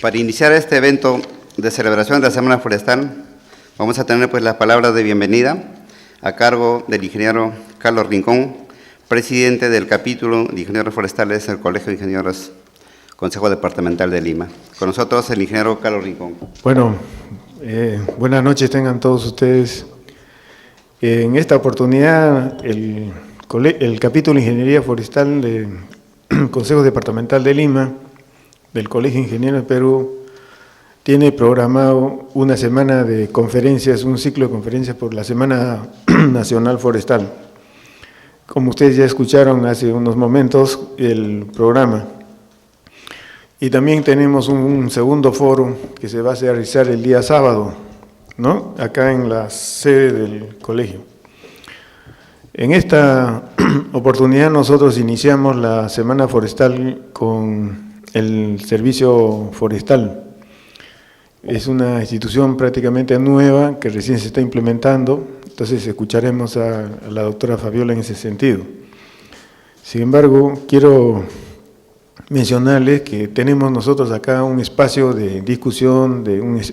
Para iniciar este evento de celebración de la Semana Forestal, vamos a tener pues la palabra de bienvenida a cargo del ingeniero Carlos Rincón, presidente del capítulo de ingenieros forestales del Colegio de Ingenieros Consejo Departamental de Lima. Con nosotros el ingeniero Carlos Rincón. Bueno, buenas noches tengan todos ustedes. En esta oportunidad, el capítulo de Ingeniería Forestal del Consejo Departamental de Lima, del Colegio de Ingenieros de Perú, tiene programado una semana de conferencias, un ciclo de conferencias por la Semana Nacional Forestal. Como ustedes ya escucharon hace unos momentos el programa. Y también tenemos un segundo foro que se va a realizar el día sábado, ¿no? Acá en la sede del colegio. En esta oportunidad nosotros iniciamos la Semana Forestal con el Servicio Forestal. Es una institución prácticamente nueva que recién se está implementando, entonces escucharemos a la doctora Fabiola en ese sentido. Sin embargo, quiero mencionarles que tenemos nosotros acá un espacio de discusión,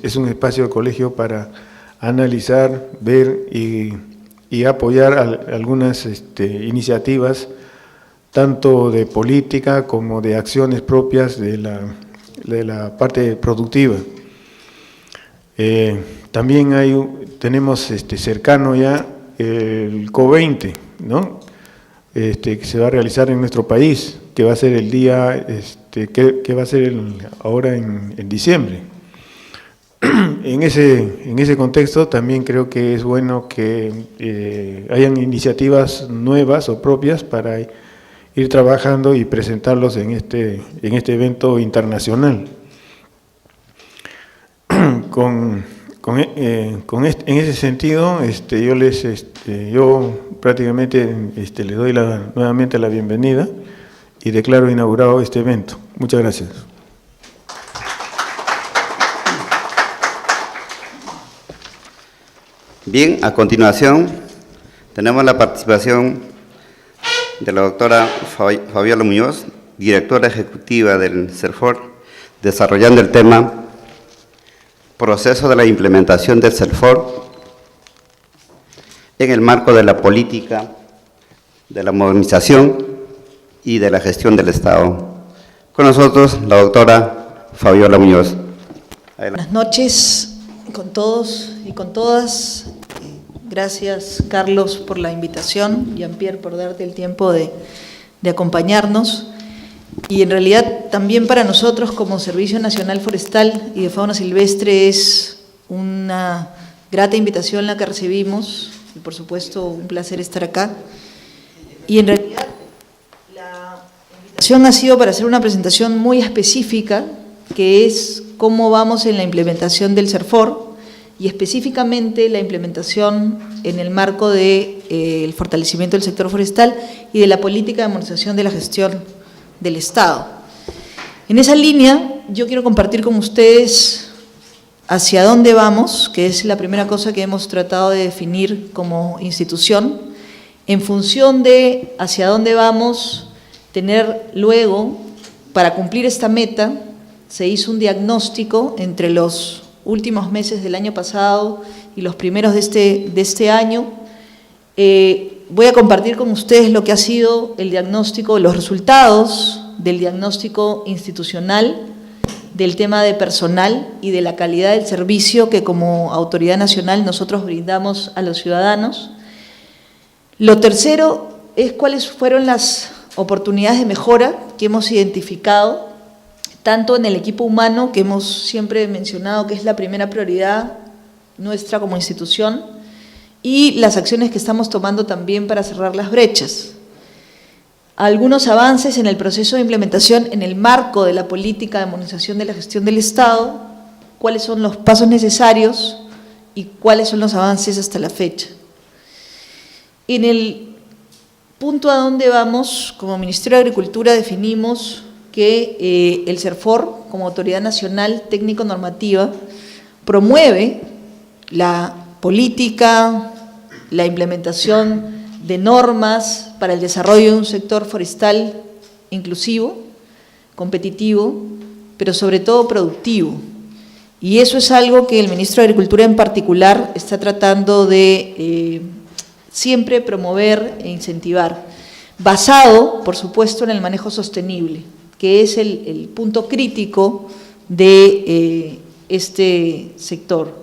es un espacio de colegio para analizar, ver y apoyar algunas iniciativas, tanto de política como de acciones propias de la parte productiva. También tenemos cercano ya el COP20, ¿no? Que se va a realizar en nuestro país, que va a ser el día, que va a ser ahora en diciembre. En ese contexto también creo que es bueno que hayan iniciativas nuevas o propias para ir trabajando y presentarlos en este evento internacional. En ese sentido, yo prácticamente le doy nuevamente la bienvenida y declaro inaugurado este evento. Muchas gracias. Bien, a continuación tenemos la participación de la doctora Fabiola Muñoz, directora ejecutiva del CERFOR, desarrollando el tema proceso de la implementación del CERFOR en el marco de la política de la modernización y de la gestión del Estado. Con nosotros la doctora Fabiola Muñoz. Buenas noches con todos y con todas. Gracias, Carlos, por la invitación, Jean-Pierre, por darte el tiempo de acompañarnos. Y en realidad también para nosotros como Servicio Nacional Forestal y de Fauna Silvestre es una grata invitación la que recibimos y por supuesto un placer estar acá. Y en realidad la invitación ha sido para hacer una presentación muy específica que es cómo vamos en la implementación del CERFOR y específicamente la implementación en el marco del fortalecimiento del sector forestal y de la política de modernización de la gestión del Estado. En esa línea, yo quiero compartir con ustedes hacia dónde vamos, que es la primera cosa que hemos tratado de definir como institución, en función de hacia dónde vamos, tener luego, para cumplir esta meta, se hizo un diagnóstico entre los últimos meses del año pasado y los primeros de este año. Voy a compartir con ustedes lo que ha sido el diagnóstico, los resultados del diagnóstico institucional, del tema de personal y de la calidad del servicio que como autoridad nacional nosotros brindamos a los ciudadanos. Lo tercero es cuáles fueron las oportunidades de mejora que hemos identificado, tanto en el equipo humano, que hemos siempre mencionado que es la primera prioridad nuestra como institución, y las acciones que estamos tomando también para cerrar las brechas. Algunos avances en el proceso de implementación en el marco de la política de modernización de la gestión del Estado, cuáles son los pasos necesarios y cuáles son los avances hasta la fecha. En el punto a donde vamos, como Ministerio de Agricultura definimos que el CERFOR, como autoridad nacional técnico-normativa, promueve la política, la implementación de normas para el desarrollo de un sector forestal inclusivo, competitivo, pero sobre todo productivo. Y eso es algo que el ministro de Agricultura en particular está tratando de siempre promover e incentivar, basado, por supuesto, en el manejo sostenible, que es el punto crítico de este sector.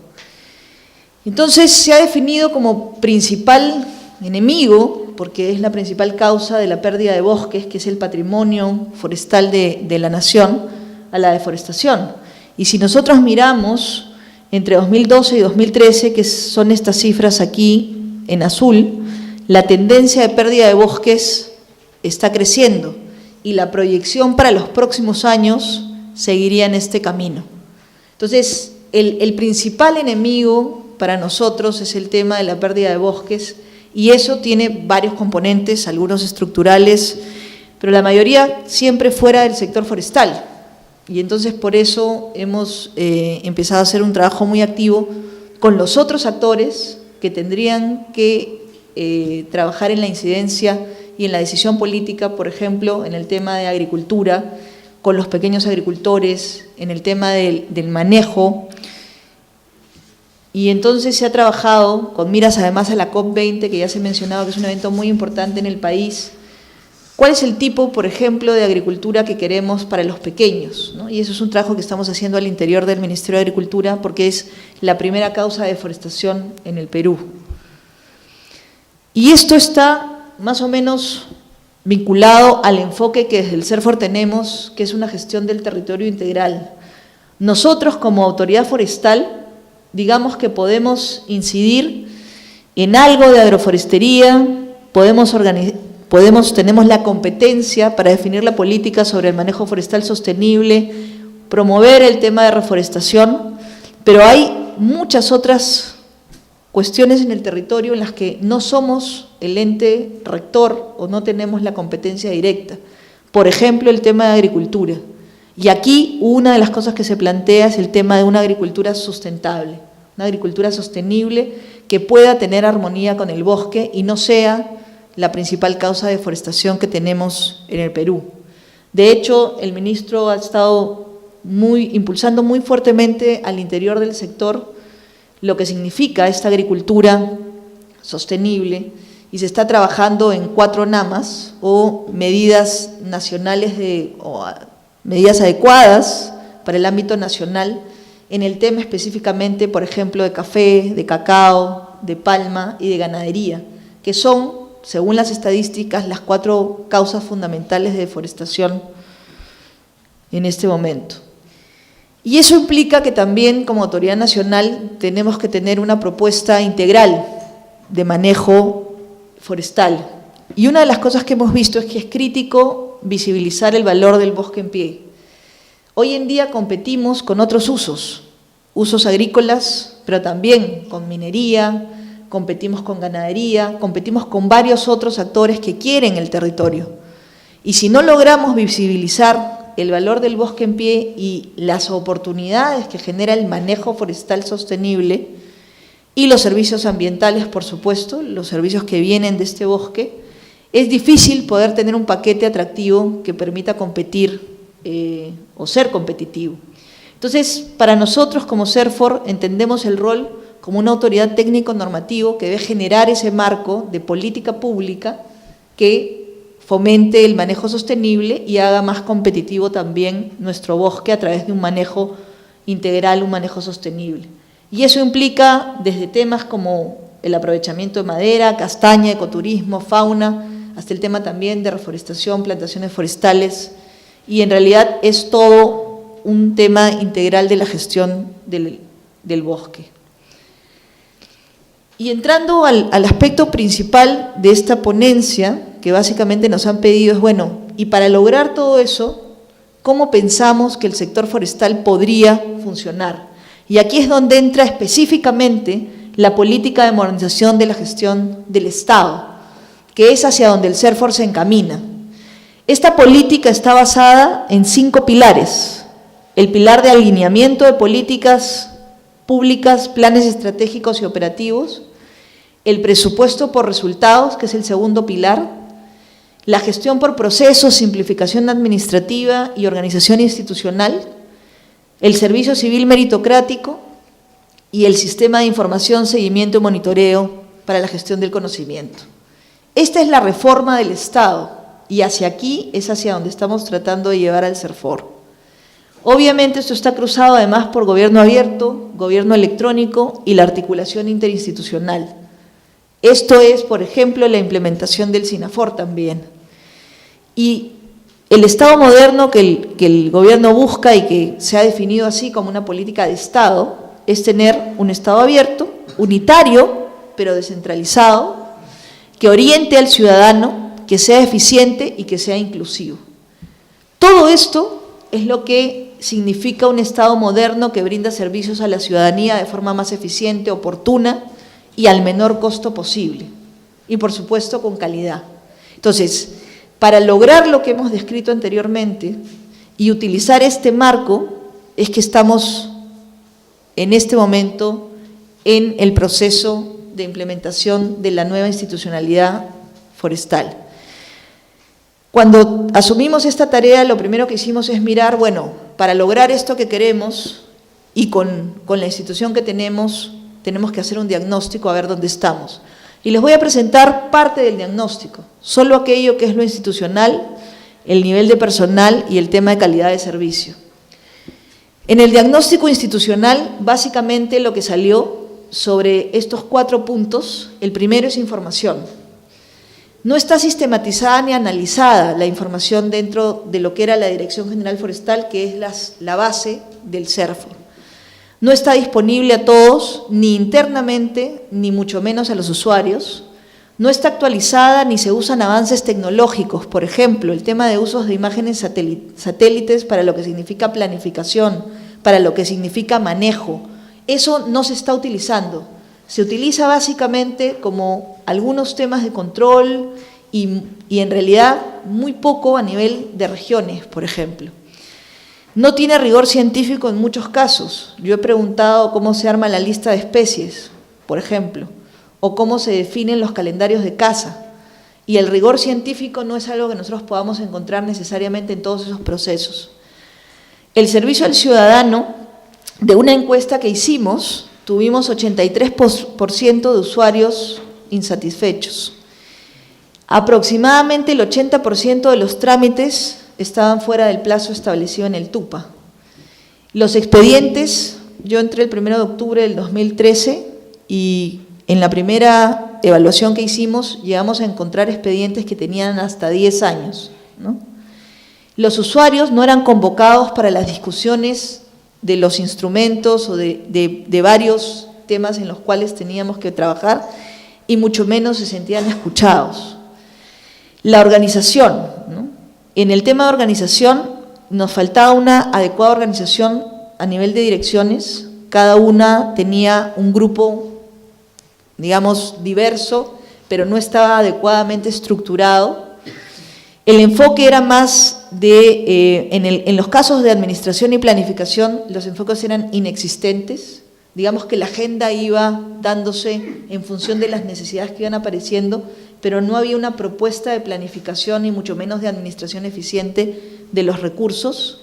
Entonces, se ha definido como principal enemigo, porque es la principal causa de la pérdida de bosques, que es el patrimonio forestal de la nación, a la deforestación. Y si nosotros miramos entre 2012 y 2013, que son estas cifras aquí en azul, la tendencia de pérdida de bosques está creciendo y la proyección para los próximos años seguiría en este camino. Entonces, el principal enemigo para nosotros es el tema de la pérdida de bosques, y eso tiene varios componentes, algunos estructurales, pero la mayoría siempre fuera del sector forestal. Y entonces por eso hemos empezado a hacer un trabajo muy activo con los otros actores que tendrían que trabajar en la incidencia y en la decisión política, por ejemplo, en el tema de agricultura, con los pequeños agricultores, en el tema del manejo. Y entonces se ha trabajado con miras además a la COP20, que ya se ha mencionado que es un evento muy importante en el país. ¿Cuál es el tipo, por ejemplo, de agricultura que queremos para los pequeños, ¿no? Y eso es un trabajo que estamos haciendo al interior del Ministerio de Agricultura, porque es la primera causa de deforestación en el Perú. Y esto está más o menos vinculado al enfoque que desde el CERFOR tenemos, que es una gestión del territorio integral. Nosotros, como autoridad forestal, digamos que podemos incidir en algo de agroforestería, tenemos la competencia para definir la política sobre el manejo forestal sostenible, promover el tema de reforestación, pero hay muchas otras cuestiones en el territorio en las que no somos el ente rector o no tenemos la competencia directa. Por ejemplo, el tema de agricultura. Y aquí una de las cosas que se plantea es el tema de una agricultura sustentable, una agricultura sostenible que pueda tener armonía con el bosque y no sea la principal causa de deforestación que tenemos en el Perú. De hecho, el ministro ha estado impulsando muy fuertemente al interior del sector lo que significa esta agricultura sostenible, y se está trabajando en 4 NAMAs o medidas nacionales o medidas adecuadas para el ámbito nacional en el tema específicamente, por ejemplo, de café, de cacao, de palma y de ganadería, que son, según las estadísticas, las 4 causas fundamentales de deforestación en este momento. Y eso implica que también, como autoridad nacional, tenemos que tener una propuesta integral de manejo forestal. Y una de las cosas que hemos visto es que es crítico visibilizar el valor del bosque en pie. Hoy en día competimos con otros usos agrícolas, pero también con minería, competimos con ganadería, competimos con varios otros actores que quieren el territorio. Y si no logramos visibilizar el valor del bosque en pie y las oportunidades que genera el manejo forestal sostenible y los servicios ambientales, por supuesto, los servicios que vienen de este bosque, es difícil poder tener un paquete atractivo que permita competir o ser competitivo. Entonces, para nosotros como CERFOR entendemos el rol como una autoridad técnico-normativo que debe generar ese marco de política pública que fomente el manejo sostenible y haga más competitivo también nuestro bosque a través de un manejo integral, un manejo sostenible. Y eso implica desde temas como el aprovechamiento de madera, castaña, ecoturismo, fauna, hasta el tema también de reforestación, plantaciones forestales, y en realidad es todo un tema integral de la gestión del bosque. Y entrando al aspecto principal de esta ponencia, que básicamente nos han pedido es, bueno, y para lograr todo eso, ¿cómo pensamos que el sector forestal podría funcionar? Y aquí es donde entra específicamente la política de modernización de la gestión del Estado, que es hacia donde el CERFOR se encamina. Esta política está basada en 5 pilares. El pilar de alineamiento de políticas públicas, planes estratégicos y operativos, el presupuesto por resultados, que es el segundo pilar, la gestión por procesos, simplificación administrativa y organización institucional, el servicio civil meritocrático y el sistema de información, seguimiento y monitoreo para la gestión del conocimiento. Esta es la reforma del Estado y hacia aquí es hacia donde estamos tratando de llevar al CERFOR. Obviamente esto está cruzado además por gobierno abierto, gobierno electrónico y la articulación interinstitucional. Esto es, por ejemplo, la implementación del SINAFOR también. Y el Estado moderno que el gobierno busca y que se ha definido así como una política de Estado es tener un Estado abierto, unitario, pero descentralizado, que oriente al ciudadano, que sea eficiente y que sea inclusivo. Todo esto es lo que significa un Estado moderno que brinda servicios a la ciudadanía de forma más eficiente, oportuna y al menor costo posible. Y por supuesto con calidad. Entonces, para lograr lo que hemos descrito anteriormente y utilizar este marco, es que estamos en este momento en el proceso de implementación de la nueva institucionalidad forestal. Cuando asumimos esta tarea, lo primero que hicimos es mirar, bueno, para lograr esto que queremos y con la institución que tenemos que hacer un diagnóstico a ver dónde estamos. Y les voy a presentar parte del diagnóstico, solo aquello que es lo institucional, el nivel de personal y el tema de calidad de servicio. En el diagnóstico institucional, básicamente lo que salió sobre estos 4 puntos, el primero es información. No está sistematizada ni analizada la información dentro de lo que era la Dirección General Forestal, que es la base del CERFOR. No está disponible a todos, ni internamente, ni mucho menos a los usuarios. No está actualizada ni se usan avances tecnológicos, por ejemplo, el tema de usos de imágenes satélites para lo que significa planificación, para lo que significa manejo. Eso no se está utilizando. Se utiliza básicamente como algunos temas de control y en realidad muy poco a nivel de regiones, por ejemplo. No tiene rigor científico en muchos casos. Yo he preguntado cómo se arma la lista de especies, por ejemplo, o cómo se definen los calendarios de caza. Y el rigor científico no es algo que nosotros podamos encontrar necesariamente en todos esos procesos. El servicio al ciudadano, de una encuesta que hicimos, tuvimos 83% de usuarios insatisfechos. Aproximadamente el 80% de los trámites estaban fuera del plazo establecido en el TUPA. Los expedientes, yo entré el 1 de octubre del 2013 y en la primera evaluación que hicimos llegamos a encontrar expedientes que tenían hasta 10 años, ¿no? Los usuarios no eran convocados para las discusiones de los instrumentos o de varios temas en los cuales teníamos que trabajar y mucho menos se sentían escuchados. La organización, ¿no? En el tema de organización nos faltaba una adecuada organización a nivel de direcciones, cada una tenía un grupo, digamos, diverso, pero no estaba adecuadamente estructurado. El enfoque era más en los casos de administración y planificación, los enfoques eran inexistentes, digamos que la agenda iba dándose en función de las necesidades que iban apareciendo, pero no había una propuesta de planificación y mucho menos de administración eficiente de los recursos.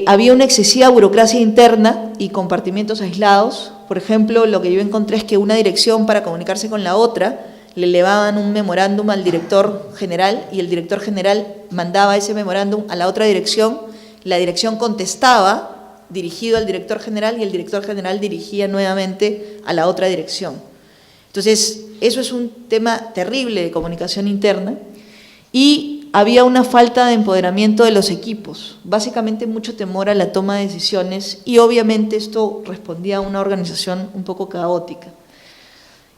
Había una excesiva burocracia interna y compartimientos aislados. Por ejemplo, lo que yo encontré es que una dirección para comunicarse con la otra le elevaban un memorándum al director general y el director general mandaba ese memorándum a la otra dirección, la dirección contestaba dirigido al director general y el director general dirigía nuevamente a la otra dirección. Entonces, eso es un tema terrible de comunicación interna y había una falta de empoderamiento de los equipos, básicamente mucho temor a la toma de decisiones y obviamente esto respondía a una organización un poco caótica.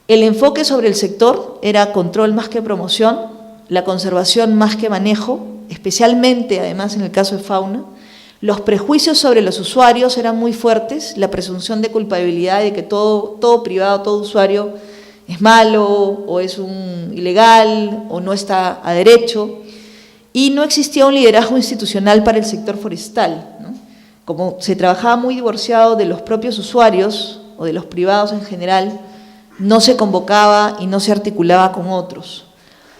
El enfoque sobre el sector era control más que promoción, la conservación más que manejo, especialmente además en el caso de fauna. Los prejuicios sobre los usuarios eran muy fuertes, la presunción de culpabilidad de que todo privado, todo usuario es malo o es un ilegal o no está a derecho y no existía un liderazgo institucional para el sector forestal, ¿no? Como se trabajaba muy divorciado de los propios usuarios o de los privados en general, no se convocaba y no se articulaba con otros.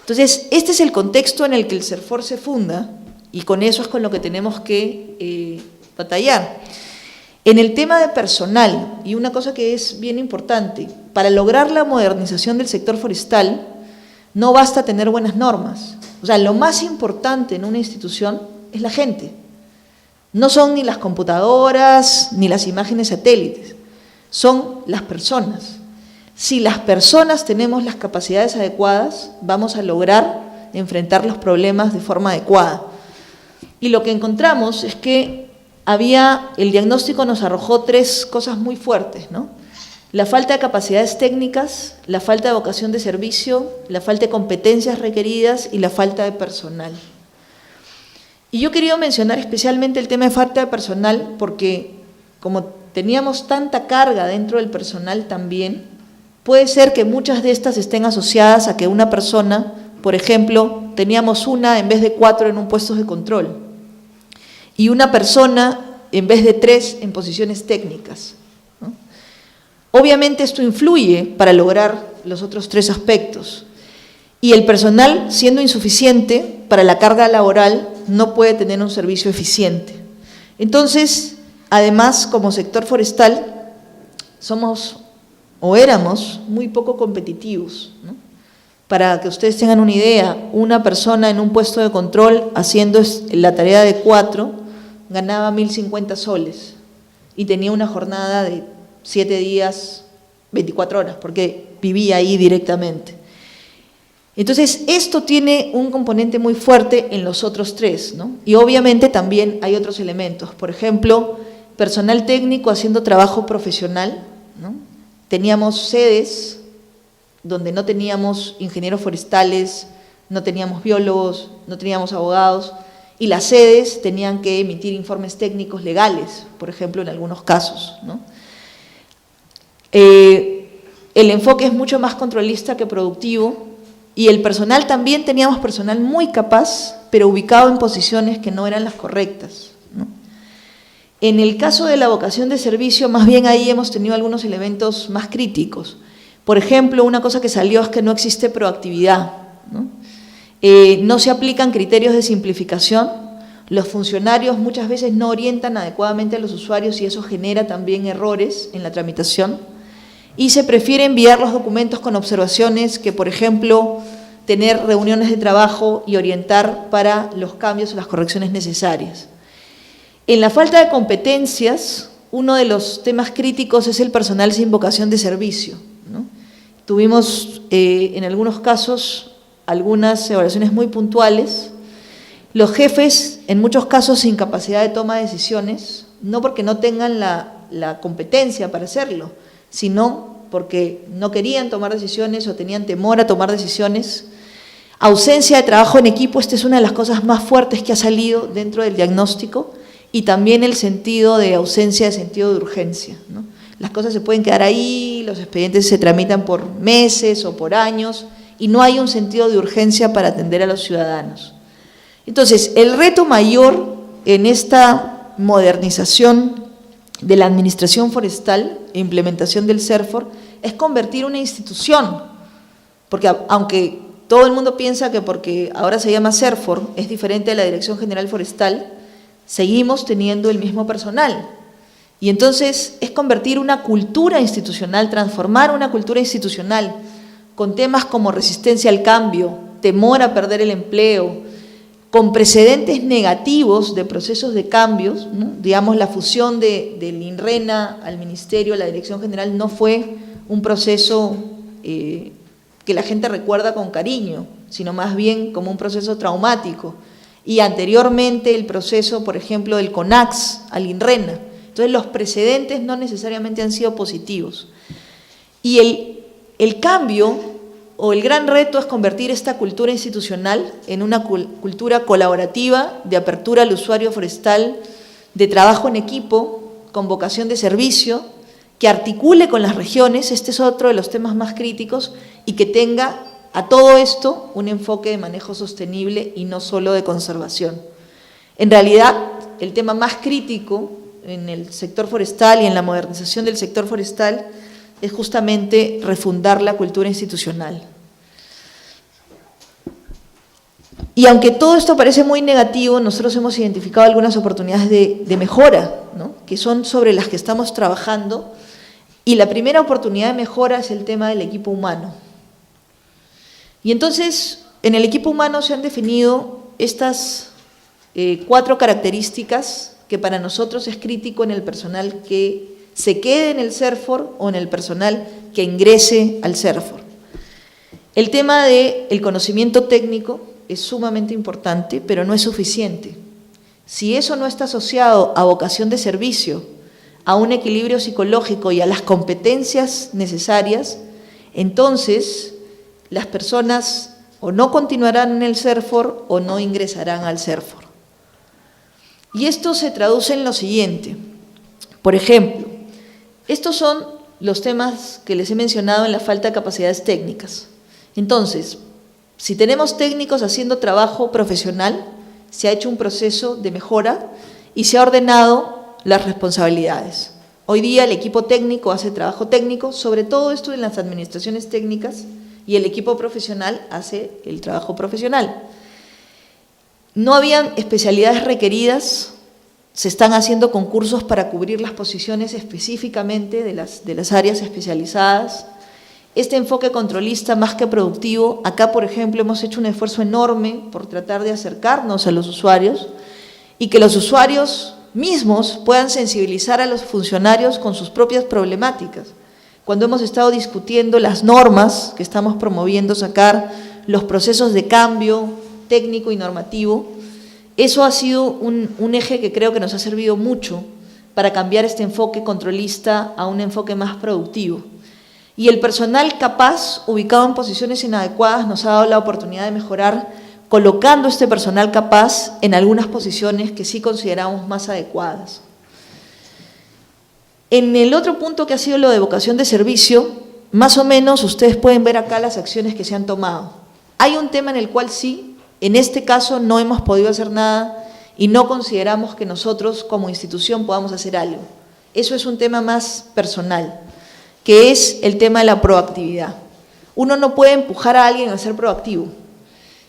Entonces, este es el contexto en el que el CERFOR se funda y con eso es con lo que tenemos que batallar. En el tema de personal, y una cosa que es bien importante, para lograr la modernización del sector forestal, no basta tener buenas normas. O sea, lo más importante en una institución es la gente. No son ni las computadoras, ni las imágenes satélites, son las personas. Si las personas tenemos las capacidades adecuadas, vamos a lograr enfrentar los problemas de forma adecuada. Y lo que encontramos es que el diagnóstico nos arrojó 3 cosas muy fuertes, ¿no? La falta de capacidades técnicas, la falta de vocación de servicio, la falta de competencias requeridas y la falta de personal. Y yo quería mencionar especialmente el tema de falta de personal porque como teníamos tanta carga dentro del personal también, puede ser que muchas de estas estén asociadas a que una persona, por ejemplo, teníamos una en vez de 4 en un puesto de control y una persona en vez de 3 en posiciones técnicas, ¿no? Obviamente esto influye para lograr los otros 3 aspectos y el personal, siendo insuficiente para la carga laboral, no puede tener un servicio eficiente. Entonces, además, como sector forestal, somos o éramos muy poco competitivos, ¿no? Para que ustedes tengan una idea, una persona en un puesto de control haciendo la tarea de 4 ganaba 1.050 soles y tenía una jornada de 7 días, 24 horas, porque vivía ahí directamente. Entonces, esto tiene un componente muy fuerte en los otros 3, ¿no? Y obviamente también hay otros elementos, por ejemplo, personal técnico haciendo trabajo profesional, ¿no? Teníamos sedes donde no teníamos ingenieros forestales, no teníamos biólogos, no teníamos abogados, y las sedes tenían que emitir informes técnicos legales, por ejemplo, en algunos casos, ¿no? El enfoque es mucho más controlista que productivo, y el personal también teníamos personal muy capaz, pero ubicado en posiciones que no eran las correctas, ¿no? En el caso de la vocación de servicio, más bien ahí hemos tenido algunos elementos más críticos. Por ejemplo, una cosa que salió es que no existe proactividad, ¿no? No se aplican criterios de simplificación, los funcionarios muchas veces no orientan adecuadamente a los usuarios y eso genera también errores en la tramitación, y se prefiere enviar los documentos con observaciones que, por ejemplo, tener reuniones de trabajo y orientar para los cambios o las correcciones necesarias. En la falta de competencias, uno de los temas críticos es el personal sin vocación de servicio, ¿no? Tuvimos en algunos casos algunas evaluaciones muy puntuales. Los jefes, en muchos casos, sin capacidad de toma de decisiones, no porque no tengan la competencia para hacerlo, sino porque no querían tomar decisiones o tenían temor a tomar decisiones. Ausencia de trabajo en equipo, esta es una de las cosas más fuertes que ha salido dentro del diagnóstico, y también el sentido de ausencia de sentido de urgencia, ¿no? Las cosas se pueden quedar ahí, los expedientes se tramitan por meses o por años, y no hay un sentido de urgencia para atender a los ciudadanos. Entonces, el reto mayor en esta modernización de la administración forestal e implementación del CERFOR es convertir una institución, porque aunque todo el mundo piensa que porque ahora se llama CERFOR es diferente de la Dirección General Forestal, seguimos teniendo el mismo personal. Y entonces es convertir una cultura institucional, transformar una cultura institucional con temas como resistencia al cambio, temor a perder el empleo, con precedentes negativos de procesos de cambios, ¿no? Digamos, la fusión del INRENA al Ministerio, a la Dirección General, no fue un proceso que la gente recuerda con cariño, sino más bien como un proceso traumático. Y anteriormente el proceso, por ejemplo, del CONAX al INRENA. Entonces, los precedentes no necesariamente han sido positivos. Y el cambio o el gran reto es convertir esta cultura institucional en una cultura colaborativa, de apertura al usuario forestal, de trabajo en equipo, con vocación de servicio, que articule con las regiones, este es otro de los temas más críticos, y que tenga a todo esto un enfoque de manejo sostenible y no solo de conservación. En realidad, el tema más crítico en el sector forestal y en la modernización del sector forestal es justamente refundar la cultura institucional. Y aunque todo esto parece muy negativo, nosotros hemos identificado algunas oportunidades de mejora, ¿no?, que son sobre las que estamos trabajando. Y la primera oportunidad de mejora es el tema del equipo humano. Y entonces, en el equipo humano se han definido estas 4 características que para nosotros es crítico en el personal que se quede en el CERFOR o en el personal que ingrese al CERFOR. El tema del conocimiento técnico es sumamente importante, pero no es suficiente. Si eso no está asociado a vocación de servicio, a un equilibrio psicológico y a las competencias necesarias, entonces las personas o no continuarán en el CERFOR o no ingresarán al CERFOR. Y esto se traduce en lo siguiente. Por ejemplo, estos son los temas que les he mencionado en la falta de capacidades técnicas. Entonces, si tenemos técnicos haciendo trabajo profesional, se ha hecho un proceso de mejora y se ha ordenado las responsabilidades. Hoy día el equipo técnico hace trabajo técnico, sobre todo esto en las administraciones técnicas, y el equipo profesional hace el trabajo profesional. No habían especialidades requeridas, se están haciendo concursos para cubrir las posiciones específicamente de las áreas especializadas. Este enfoque controlista más que productivo, acá por ejemplo hemos hecho un esfuerzo enorme por tratar de acercarnos a los usuarios y que los usuarios mismos puedan sensibilizar a los funcionarios con sus propias problemáticas. Cuando hemos estado discutiendo las normas que estamos promoviendo sacar, los procesos de cambio técnico y normativo, eso ha sido un eje que creo que nos ha servido mucho para cambiar este enfoque controlista a un enfoque más productivo. Y el personal capaz, ubicado en posiciones inadecuadas, nos ha dado la oportunidad de mejorar colocando este personal capaz en algunas posiciones que sí consideramos más adecuadas. En el otro punto que ha sido lo de vocación de servicio, más o menos ustedes pueden ver acá las acciones que se han tomado. Hay un tema en el cual sí, en este caso no hemos podido hacer nada y no consideramos que nosotros como institución podamos hacer algo. Eso es un tema más personal, que es el tema de la proactividad. Uno no puede empujar a alguien a ser proactivo.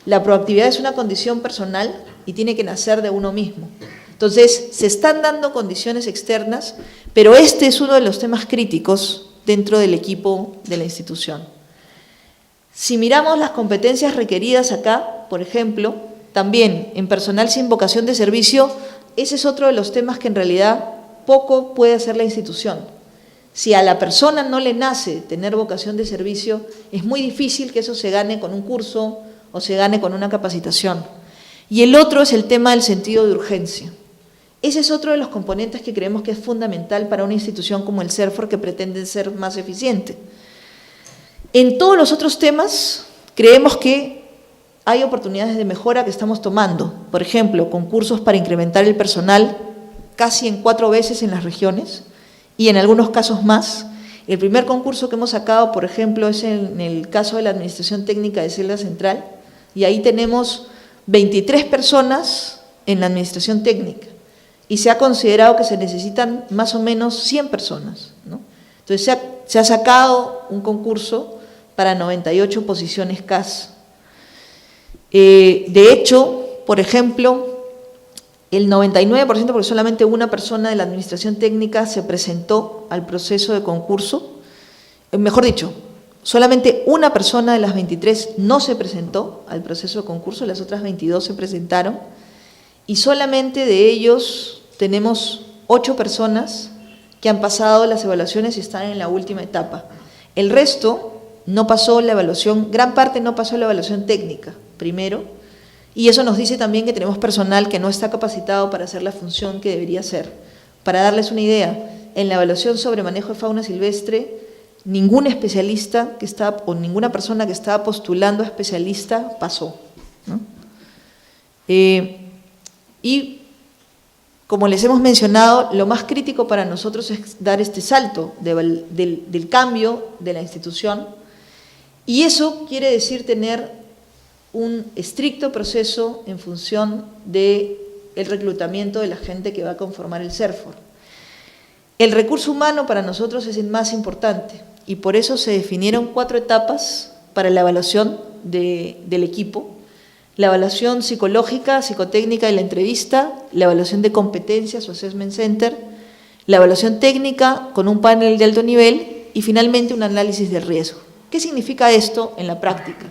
La proactividad es una condición personal y tiene que nacer de uno mismo. Entonces, se están dando condiciones externas, pero este es uno de los temas críticos dentro del equipo de la institución. Si miramos las competencias requeridas acá, por ejemplo, también en personal sin vocación de servicio, ese es otro de los temas que en realidad poco puede hacer la institución. Si a la persona no le nace tener vocación de servicio, es muy difícil que eso se gane con un curso o se gane con una capacitación. Y el otro es el tema del sentido de urgencia. Ese es otro de los componentes que creemos que es fundamental para una institución como el CERFOR que pretende ser más eficiente. En todos los otros temas creemos que hay oportunidades de mejora que estamos tomando. Por ejemplo, concursos para incrementar el personal casi en 4 veces en las regiones y en algunos casos más. El primer concurso que hemos sacado, por ejemplo, es en el caso de la Administración Técnica de Celda Central, y ahí tenemos 23 personas en la Administración Técnica, y se ha considerado que se necesitan más o menos 100 personas, ¿no? Entonces se ha sacado un concurso para 98 posiciones CAS. De hecho, por ejemplo, el 99%, porque solamente una persona de la Administración Técnica se presentó al proceso de concurso, mejor dicho, solamente una persona de las 23 no se presentó al proceso de concurso, las otras 22 se presentaron, y solamente de ellos tenemos 8 personas que han pasado las evaluaciones y están en la última etapa. El resto no pasó la evaluación, gran parte no pasó la evaluación técnica, primero, y eso nos dice también que tenemos personal que no está capacitado para hacer la función que debería hacer. Para darles una idea, en la evaluación sobre manejo de fauna silvestre, ningún especialista que estaba, o ninguna persona que estaba postulando a especialista pasó, ¿no? Y como les hemos mencionado, lo más crítico para nosotros es dar este salto del cambio de la institución, y eso quiere decir tener un estricto proceso en función del reclutamiento de la gente que va a conformar el CERFOR. El recurso humano para nosotros es el más importante y por eso se definieron 4 etapas para la evaluación del equipo. la evaluación psicológica, psicotécnica de la entrevista, la evaluación de competencias o assessment center, la evaluación técnica con un panel de alto nivel y finalmente un análisis de riesgo. ¿Qué significa esto en la práctica?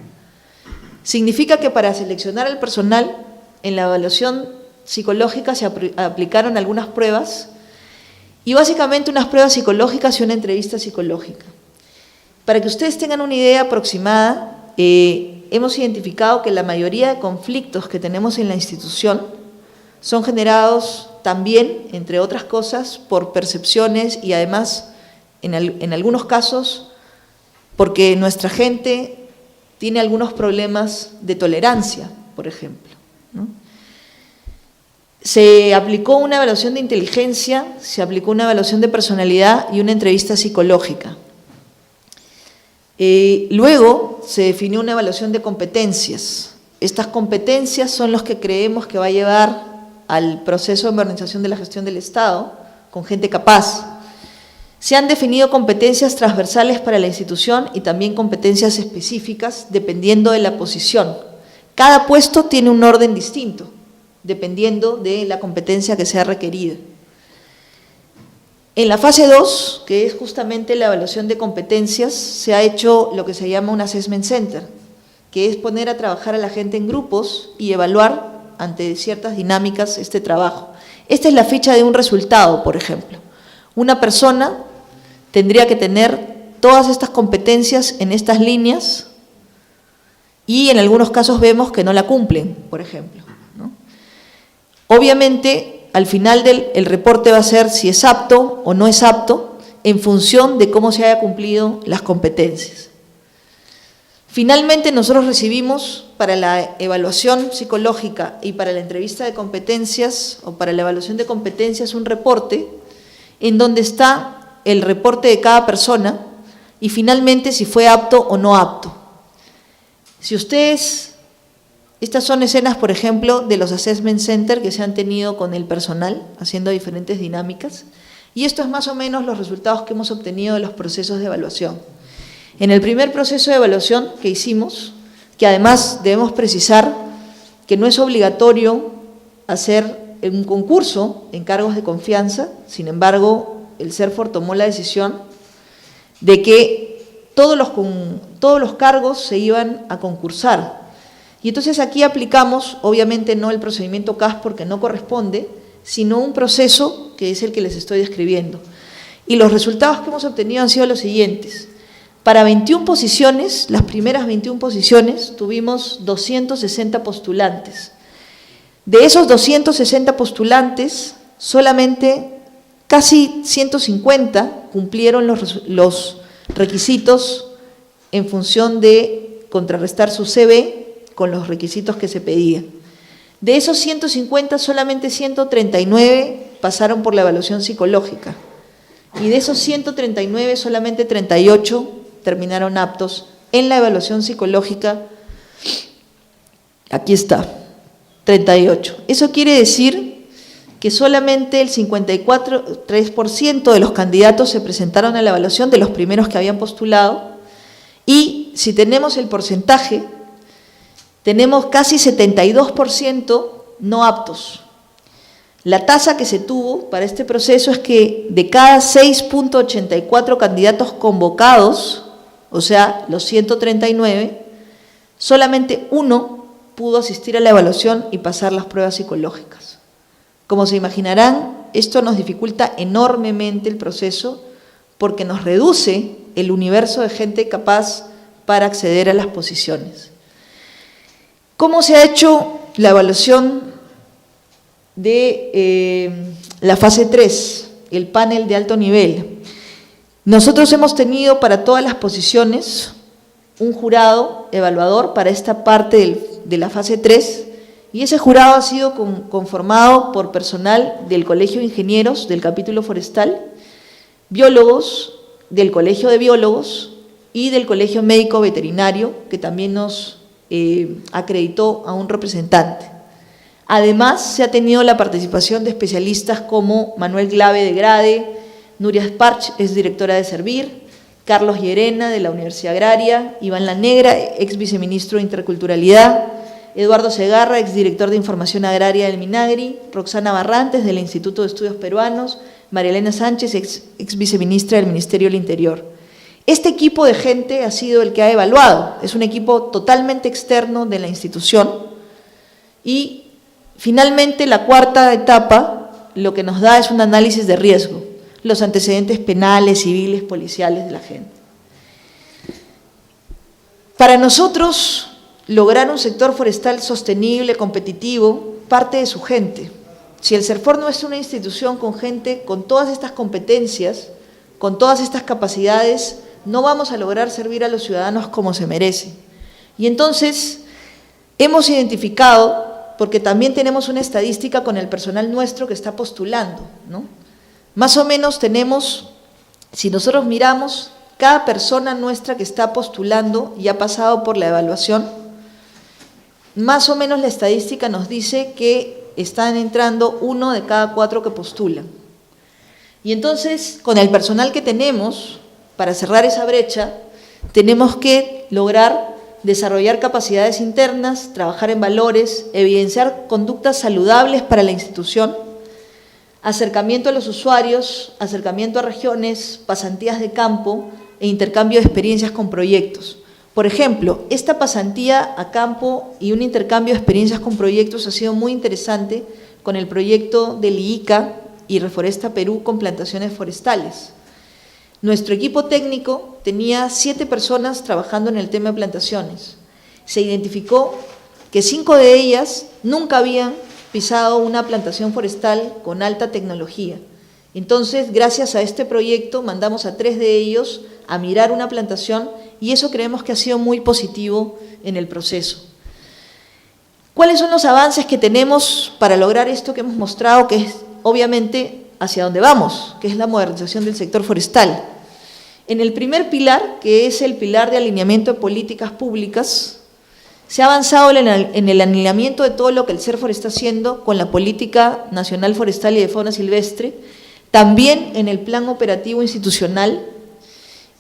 Significa que para seleccionar al personal, en la evaluación psicológica se aplicaron algunas pruebas y básicamente unas pruebas psicológicas y una entrevista psicológica. Para que ustedes tengan una idea aproximada, hemos identificado que la mayoría de conflictos que tenemos en la institución son generados también, entre otras cosas, por percepciones y además, en algunos casos, porque nuestra gente tiene algunos problemas de tolerancia, por ejemplo, ¿no? Se aplicó una evaluación de inteligencia, se aplicó una evaluación de personalidad y una entrevista psicológica. Luego se definió una evaluación de competencias. Estas competencias son los que creemos que va a llevar al proceso de modernización de la gestión del Estado con gente capaz. Se han definido competencias transversales para la institución y también competencias específicas dependiendo de la posición. Cada puesto tiene un orden distinto, dependiendo de la competencia que sea requerida. En la fase 2, que es justamente la evaluación de competencias, se ha hecho lo que se llama un assessment center, que es poner a trabajar a la gente en grupos y evaluar ante ciertas dinámicas este trabajo. Esta es la ficha de un resultado, por ejemplo. Una persona tendría que tener todas estas competencias en estas líneas y en algunos casos vemos que no la cumplen, por ejemplo, ¿no? Obviamente, al final el reporte va a ser si es apto o no es apto en función de cómo se haya cumplido las competencias. Finalmente, nosotros recibimos para la evaluación psicológica y para la entrevista de competencias o para la evaluación de competencias un reporte en donde está el reporte de cada persona y finalmente si fue apto o no apto. Si ustedes... Estas son escenas, por ejemplo, de los assessment center que se han tenido con el personal, haciendo diferentes dinámicas, y esto es más o menos los resultados que hemos obtenido de los procesos de evaluación. En el primer proceso de evaluación que hicimos, que además debemos precisar que no es obligatorio hacer un concurso en cargos de confianza, sin embargo, el CERFOR tomó la decisión de que todos los cargos se iban a concursar. Y entonces aquí aplicamos, obviamente no el procedimiento CAS porque no corresponde, sino un proceso que es el que les estoy describiendo. Y los resultados que hemos obtenido han sido los siguientes. Para 21 posiciones, las primeras 21 posiciones, tuvimos 260 postulantes. De esos 260 postulantes, solamente casi 150 cumplieron los requisitos en función de contrarrestar su CV con los requisitos que se pedían. De esos 150, solamente 139 pasaron por la evaluación psicológica. Y de esos 139, solamente 38 terminaron aptos en la evaluación psicológica. Aquí está, 38. Eso quiere decir que solamente el 54,3% de los candidatos se presentaron a la evaluación de los primeros que habían postulado. Y si tenemos el porcentaje, tenemos casi 72% no aptos. La tasa que se tuvo para este proceso es que de cada 6,84 candidatos convocados, o sea, los 139, solamente uno pudo asistir a la evaluación y pasar las pruebas psicológicas. Como se imaginarán, esto nos dificulta enormemente el proceso porque nos reduce el universo de gente capaz para acceder a las posiciones. ¿Cómo se ha hecho la evaluación de la fase 3, el panel de alto nivel? Nosotros hemos tenido para todas las posiciones un jurado evaluador para esta parte de la fase 3 y ese jurado ha sido conformado por personal del Colegio de Ingenieros del capítulo forestal, biólogos del Colegio de Biólogos y del Colegio Médico Veterinario, que también nos acreditó a un representante. Además, se ha tenido la participación de especialistas como Manuel Glave de Grade, Nuria Sparch, es directora de Servir, Carlos Llerena de la Universidad Agraria, Iván La Negra, ex viceministro de Interculturalidad, Eduardo Segarra, exdirector de Información Agraria del Minagri, Roxana Barrantes, del Instituto de Estudios Peruanos, María Elena Sánchez, ex viceministra del Ministerio del Interior. Este equipo de gente ha sido el que ha evaluado, es un equipo totalmente externo de la institución y finalmente la cuarta etapa lo que nos da es un análisis de riesgo, los antecedentes penales, civiles, policiales de la gente. Para nosotros, lograr un sector forestal sostenible, competitivo, parte de su gente. Si el CERFOR no es una institución con gente con todas estas competencias, con todas estas capacidades, no vamos a lograr servir a los ciudadanos como se merece. Y entonces hemos identificado, porque también tenemos una estadística con el personal nuestro que está postulando, ¿no? Más o menos tenemos, si nosotros miramos, cada persona nuestra que está postulando y ha pasado por la evaluación, más o menos la estadística nos dice que están entrando 1 de cada 4 que postulan. Y entonces, con el personal que tenemos, para cerrar esa brecha, tenemos que lograr desarrollar capacidades internas, trabajar en valores, evidenciar conductas saludables para la institución, acercamiento a los usuarios, acercamiento a regiones, pasantías de campo e intercambio de experiencias con proyectos. Por ejemplo, esta pasantía a campo y un intercambio de experiencias con proyectos ha sido muy interesante con el proyecto del IICA y Reforesta Perú con plantaciones forestales. Nuestro equipo técnico tenía 7 personas trabajando en el tema de plantaciones. Se identificó que 5 de ellas nunca habían pisado una plantación forestal con alta tecnología. Entonces, gracias a este proyecto, mandamos a 3 de ellos a mirar una plantación y eso creemos que ha sido muy positivo en el proceso. ¿Cuáles son los avances que tenemos para lograr esto que hemos mostrado, que es obviamente hacia dónde vamos, que es la modernización del sector forestal? En el primer pilar, que es el pilar de alineamiento de políticas públicas, se ha avanzado en el alineamiento de todo lo que el CERFOR está haciendo con la Política Nacional Forestal y de Fauna Silvestre, también en el Plan Operativo Institucional.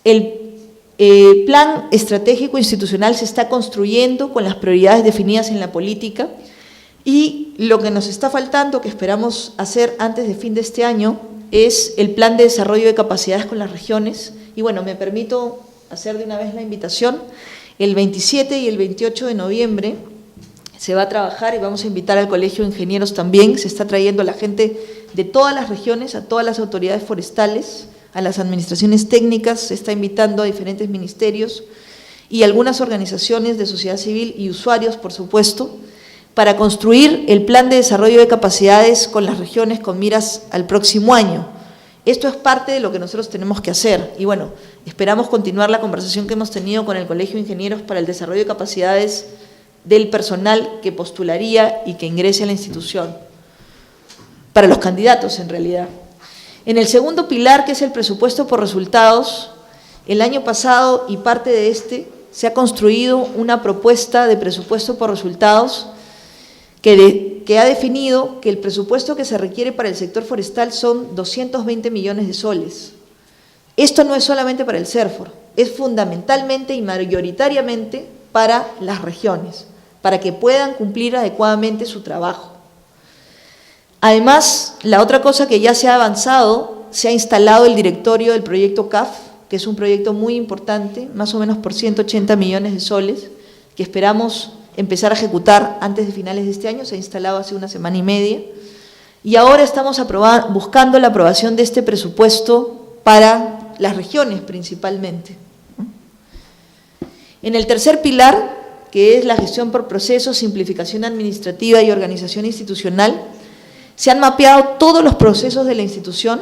El Plan Estratégico Institucional se está construyendo con las prioridades definidas en la política y lo que nos está faltando, que esperamos hacer antes de fin de este año, es el Plan de Desarrollo de Capacidades con las regiones. Y bueno, me permito hacer de una vez la invitación. El 27 y el 28 de noviembre se va a trabajar y vamos a invitar al Colegio de Ingenieros también. Se está trayendo a la gente de todas las regiones, a todas las autoridades forestales, a las administraciones técnicas, se está invitando a diferentes ministerios y algunas organizaciones de sociedad civil y usuarios, por supuesto, para construir el plan de desarrollo de capacidades con las regiones con miras al próximo año. Esto es parte de lo que nosotros tenemos que hacer y bueno, esperamos continuar la conversación que hemos tenido con el Colegio de Ingenieros para el desarrollo de capacidades del personal que postularía y que ingrese a la institución, para los candidatos en realidad. En el segundo pilar, que es el presupuesto por resultados, el año pasado y parte de este, se ha construido una propuesta de presupuesto por resultados que ha definido que el presupuesto que se requiere para el sector forestal son 220 millones de soles. Esto no es solamente para el CERFOR, es fundamentalmente y mayoritariamente para las regiones, para que puedan cumplir adecuadamente su trabajo. Además, la otra cosa que ya se ha avanzado, se ha instalado el directorio del proyecto CAF, que es un proyecto muy importante, más o menos por 180 millones de soles, que esperamos empezar a ejecutar antes de finales de este año, se ha instalado hace una semana y media, y ahora estamos buscando la aprobación de este presupuesto para las regiones principalmente. En el tercer pilar, que es la gestión por procesos, simplificación administrativa y organización institucional, se han mapeado todos los procesos de la institución,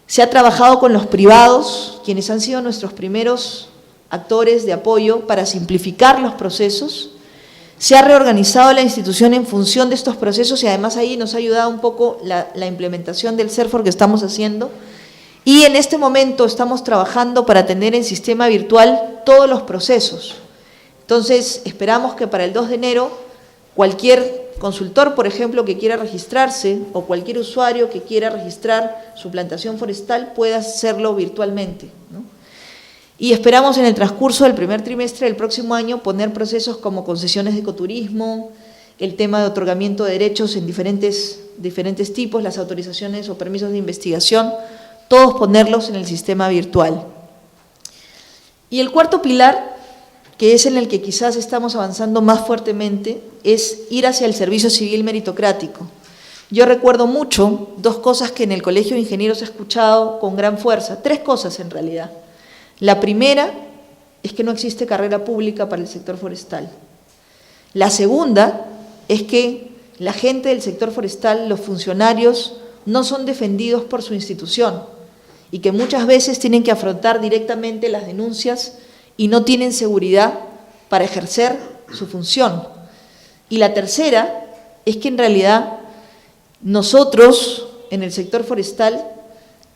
se ha trabajado con los privados, quienes han sido nuestros primeros actores de apoyo para simplificar los procesos, se ha reorganizado la institución en función de estos procesos y además ahí nos ha ayudado un poco la implementación del CERFOR que estamos haciendo y en este momento estamos trabajando para tener en sistema virtual todos los procesos. Entonces esperamos que para el 2 de enero cualquier consultor, por ejemplo, que quiera registrarse o cualquier usuario que quiera registrar su plantación forestal pueda hacerlo virtualmente, ¿no? Y esperamos en el transcurso del primer trimestre del próximo año poner procesos como concesiones de ecoturismo, el tema de otorgamiento de derechos en diferentes tipos, las autorizaciones o permisos de investigación, todos ponerlos en el sistema virtual. Y el cuarto pilar, que es en el que quizás estamos avanzando más fuertemente, es ir hacia el servicio civil meritocrático. Yo recuerdo mucho dos cosas que en el Colegio de Ingenieros he escuchado con gran fuerza, tres cosas en realidad. La primera es que no existe carrera pública para el sector forestal. La segunda es que la gente del sector forestal, los funcionarios, no son defendidos por su institución y que muchas veces tienen que afrontar directamente las denuncias y no tienen seguridad para ejercer su función. Y la tercera es que en realidad nosotros en el sector forestal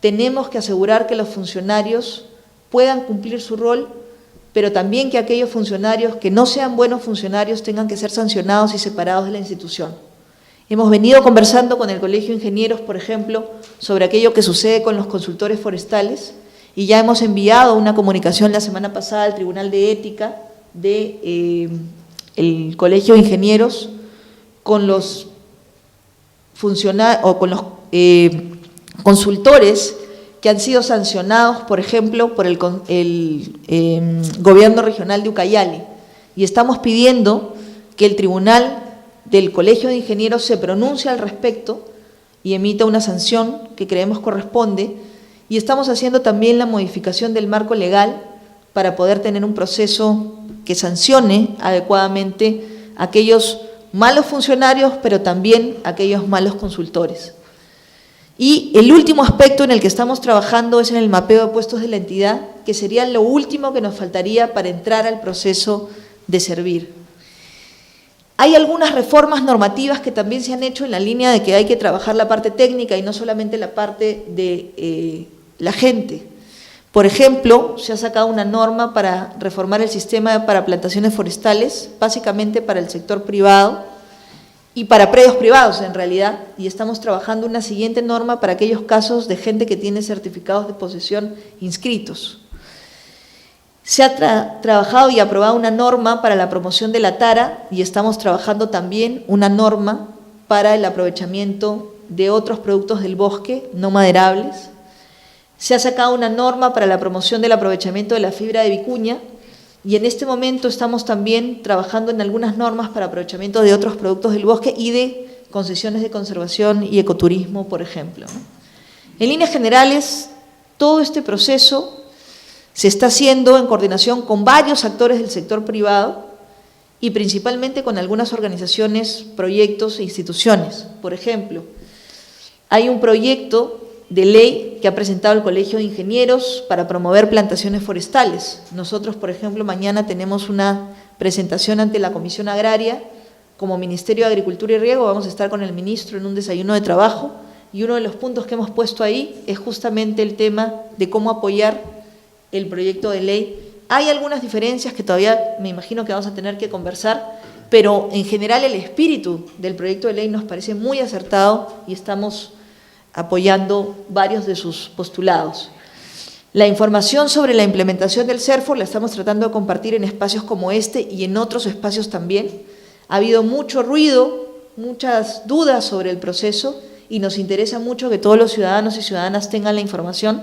tenemos que asegurar que los funcionarios puedan cumplir su rol, pero también que aquellos funcionarios que no sean buenos funcionarios tengan que ser sancionados y separados de la institución. Hemos venido conversando con el Colegio de Ingenieros, por ejemplo, sobre aquello que sucede con los consultores forestales y ya hemos enviado una comunicación la semana pasada al Tribunal de Ética del Colegio de Ingenieros con los consultores que han sido sancionados, por ejemplo, por el gobierno regional de Ucayali. Y estamos pidiendo que el Tribunal del Colegio de Ingenieros se pronuncie al respecto y emita una sanción que creemos corresponde. Y estamos haciendo también la modificación del marco legal para poder tener un proceso que sancione adecuadamente a aquellos malos funcionarios, pero también a aquellos malos consultores. Y el último aspecto en el que estamos trabajando es en el mapeo de puestos de la entidad, que sería lo último que nos faltaría para entrar al proceso de servir. Hay algunas reformas normativas que también se han hecho en la línea de que hay que trabajar la parte técnica y no solamente la parte de la gente. Por ejemplo, se ha sacado una norma para reformar el sistema para plantaciones forestales, básicamente para el sector privado, y para predios privados en realidad, y estamos trabajando una siguiente norma para aquellos casos de gente que tiene certificados de posesión inscritos. Se ha trabajado y aprobado una norma para la promoción de la tara y estamos trabajando también una norma para el aprovechamiento de otros productos del bosque no maderables. Se ha sacado una norma para la promoción del aprovechamiento de la fibra de vicuña. Y en este momento estamos también trabajando en algunas normas para aprovechamiento de otros productos del bosque y de concesiones de conservación y ecoturismo, por ejemplo. En líneas generales, todo este proceso se está haciendo en coordinación con varios actores del sector privado y principalmente con algunas organizaciones, proyectos e instituciones. Por ejemplo, hay un proyecto de ley que ha presentado el Colegio de Ingenieros para promover plantaciones forestales. Nosotros, por ejemplo, mañana tenemos una presentación ante la Comisión Agraria. Como Ministerio de Agricultura y Riego vamos a estar con el ministro en un desayuno de trabajo y uno de los puntos que hemos puesto ahí es justamente el tema de cómo apoyar el proyecto de ley. Hay algunas diferencias que todavía me imagino que vamos a tener que conversar, pero en general el espíritu del proyecto de ley nos parece muy acertado y estamos apoyando varios de sus postulados. La información sobre la implementación del CERFOR la estamos tratando de compartir en espacios como este y en otros espacios también. Ha habido mucho ruido, muchas dudas sobre el proceso y nos interesa mucho que todos los ciudadanos y ciudadanas tengan la información.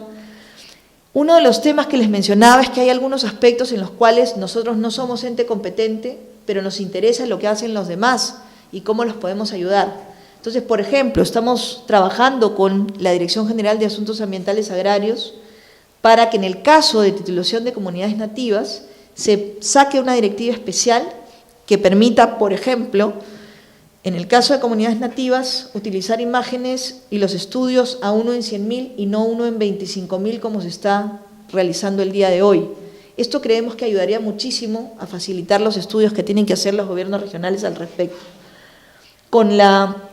Uno de los temas que les mencionaba es que hay algunos aspectos en los cuales nosotros no somos ente competente, pero nos interesa lo que hacen los demás y cómo los podemos ayudar. Entonces, por ejemplo, estamos trabajando con la Dirección General de Asuntos Ambientales Agrarios para que en el caso de titulación de comunidades nativas se saque una directiva especial que permita, por ejemplo, en el caso de comunidades nativas, utilizar imágenes y los estudios a 1 en 100.000 y no 1 en 25.000 como se está realizando el día de hoy. Esto creemos que ayudaría muchísimo a facilitar los estudios que tienen que hacer los gobiernos regionales al respecto. Con la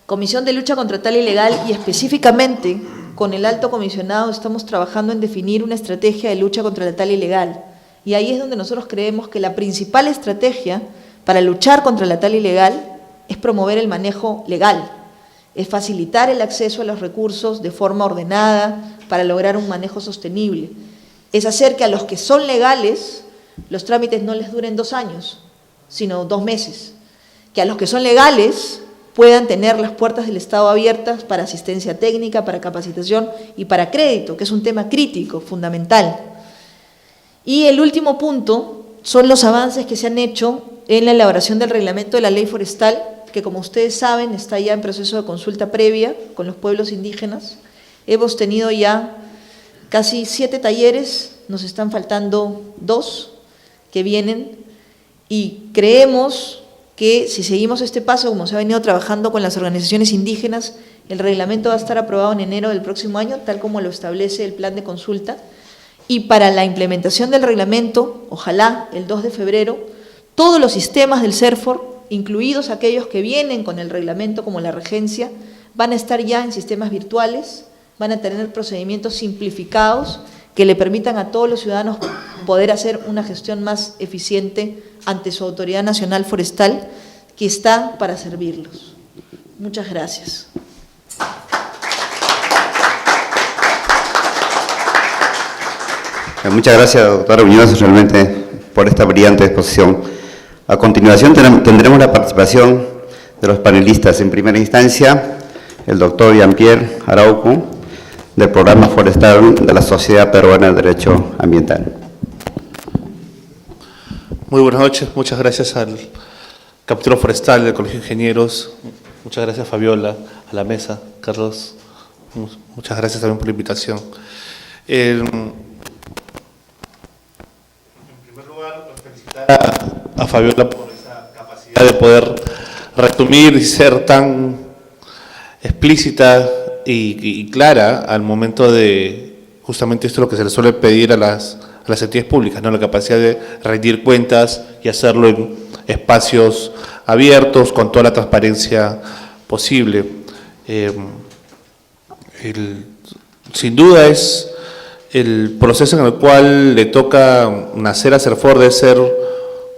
Comisión de Lucha contra Tal Ilegal y específicamente con el Alto Comisionado estamos trabajando en definir una estrategia de lucha contra la tala ilegal. Y ahí es donde nosotros creemos que la principal estrategia para luchar contra la tala ilegal es promover el manejo legal, es facilitar el acceso a los recursos de forma ordenada para lograr un manejo sostenible. es hacer que a los que son legales los trámites no les duren 2 años, sino 2 meses. Que a los que son legales puedan tener las puertas del Estado abiertas para asistencia técnica, para capacitación y para crédito, que es un tema crítico, fundamental. Y el último punto son los avances que se han hecho en la elaboración del reglamento de la ley forestal, que como ustedes saben está ya en proceso de consulta previa con los pueblos indígenas. Hemos tenido ya casi 7 talleres, nos están faltando 2 que vienen, y creemos que si seguimos este paso, como se ha venido trabajando con las organizaciones indígenas, el reglamento va a estar aprobado en enero del próximo año, tal como lo establece el plan de consulta, y para la implementación del reglamento, ojalá el 2 de febrero, todos los sistemas del CERFOR, incluidos aquellos que vienen con el reglamento como la regencia, van a estar ya en sistemas virtuales, van a tener procedimientos simplificados que le permitan a todos los ciudadanos poder hacer una gestión más eficiente ante su Autoridad Nacional Forestal, que está para servirlos. Muchas gracias. Muchas gracias, doctora Muñoz, realmente por esta brillante exposición. A continuación tendremos la participación de los panelistas. En primera instancia, el doctor Jean-Pierre Arauco, del Programa Forestal de la Sociedad Peruana de Derecho Ambiental. Muy buenas noches, muchas gracias al capítulo forestal del Colegio de Ingenieros, muchas gracias Fabiola, a la mesa, Carlos, muchas gracias también por la invitación. En primer lugar, felicitar a Fabiola por esa capacidad de poder resumir y ser tan explícita y clara al momento de, justamente esto es lo que se le suele pedir a las entidades públicas, ¿no? La capacidad de rendir cuentas y hacerlo en espacios abiertos, con toda la transparencia posible. Sin duda es el proceso en el cual le toca nacer a CERFOR, de ser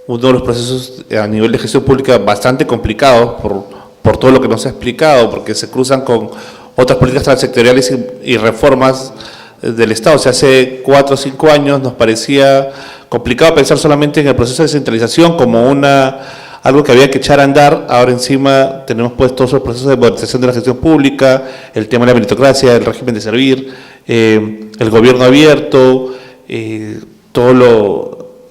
uno de los procesos a nivel de gestión pública bastante complicados por todo lo que nos ha explicado, porque se cruzan con otras políticas transsectoriales y reformas del Estado. O sea, hace 4 o 5 años nos parecía complicado pensar solamente en el proceso de descentralización como algo que había que echar a andar. Ahora encima tenemos pues todos los procesos de modernización de la gestión pública, el tema de la meritocracia, el régimen de servir, el gobierno abierto, todo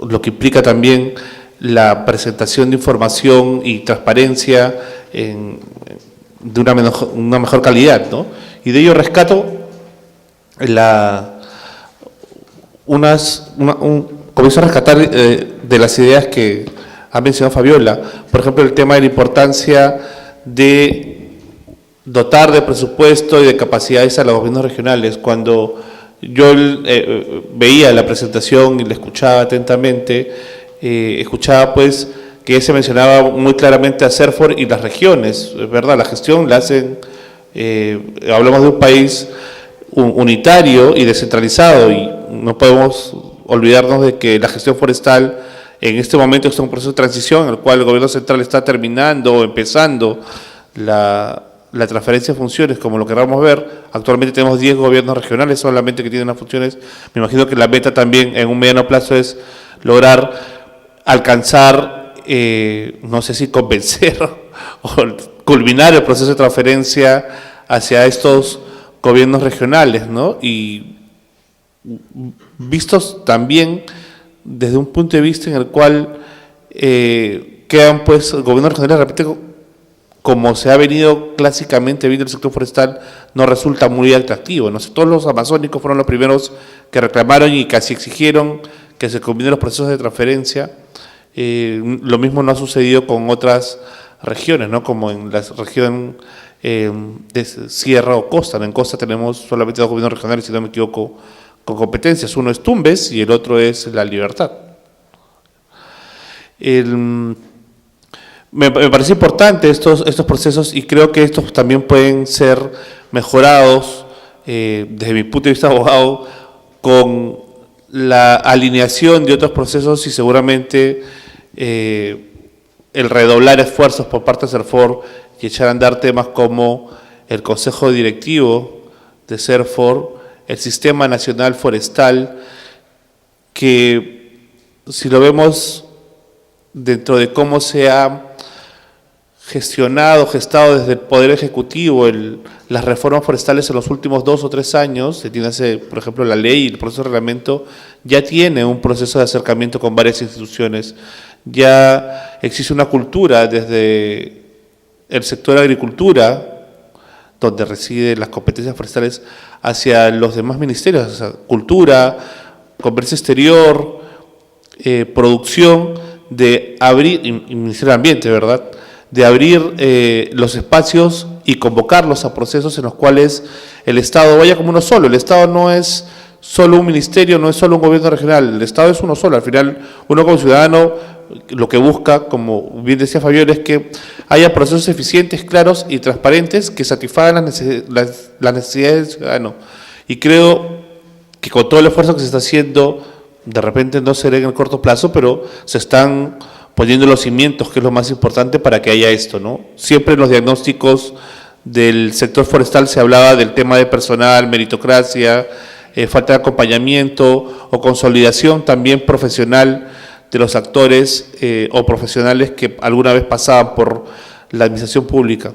lo que implica también la presentación de información y transparencia de una mejor calidad, ¿no? Y de ello rescato comienzo a rescatar de las ideas que ha mencionado Fabiola, por ejemplo, el tema de la importancia de dotar de presupuesto y de capacidades a los gobiernos regionales. Cuando yo veía la presentación y la escuchaba atentamente, escuchaba pues que se mencionaba muy claramente a CERFOR y las regiones, es verdad, la gestión la hacen, hablamos de un país unitario y descentralizado, y no podemos olvidarnos de que la gestión forestal en este momento es un proceso de transición en el cual el gobierno central está terminando o empezando la transferencia de funciones, como lo queramos ver. Actualmente tenemos 10 gobiernos regionales solamente que tienen las funciones. Me imagino que la meta también en un mediano plazo es lograr alcanzar, no sé si convencer o culminar el proceso de transferencia hacia estos gobiernos regionales, ¿no? Y vistos también desde un punto de vista en el cual quedan pues gobiernos regionales, de repente, como se ha venido clásicamente viendo el sector forestal, no resulta muy atractivo, ¿no? Todos los amazónicos fueron los primeros que reclamaron y casi exigieron que se combinen los procesos de transferencia. Lo mismo no ha sucedido con otras regiones, ¿no? Como en la región de Sierra o Costa. En Costa tenemos solamente 2 gobiernos regionales, si no me equivoco, con competencias. Uno es Tumbes y el otro es La Libertad. Me parece importante estos procesos, y creo que estos también pueden ser mejorados desde mi punto de vista abogado, con la alineación de otros procesos y seguramente el redoblar esfuerzos por parte de CERFOR y echar a andar temas como el Consejo Directivo de CERFOR, el Sistema Nacional Forestal que si lo vemos dentro de cómo se ha gestado desde el Poder Ejecutivo las reformas forestales en los últimos 2 o 3 años, entiéndase, por ejemplo, la ley y el proceso de reglamento, ya tiene un proceso de acercamiento con varias instituciones. Ya existe una cultura desde el sector de agricultura, donde residen las competencias forestales, hacia los demás ministerios, o sea, cultura, comercio exterior, producción, de abrir, y Ministerio de Ambiente, ¿verdad?, de abrir los espacios y convocarlos a procesos en los cuales el Estado vaya como uno solo. El Estado no es solo un ministerio, no es solo un gobierno regional, el Estado es uno solo. Al final, uno como ciudadano lo que busca, como bien decía Fabiola, es que haya procesos eficientes, claros y transparentes que satisfagan las necesidades del ciudadano. Y creo que con todo el esfuerzo que se está haciendo, de repente no será en el corto plazo, pero se están poniendo los cimientos, que es lo más importante para que haya esto, ¿no? Siempre en los diagnósticos del sector forestal se hablaba del tema de personal, meritocracia, falta de acompañamiento o consolidación también profesional de los actores o profesionales que alguna vez pasaban por la administración pública.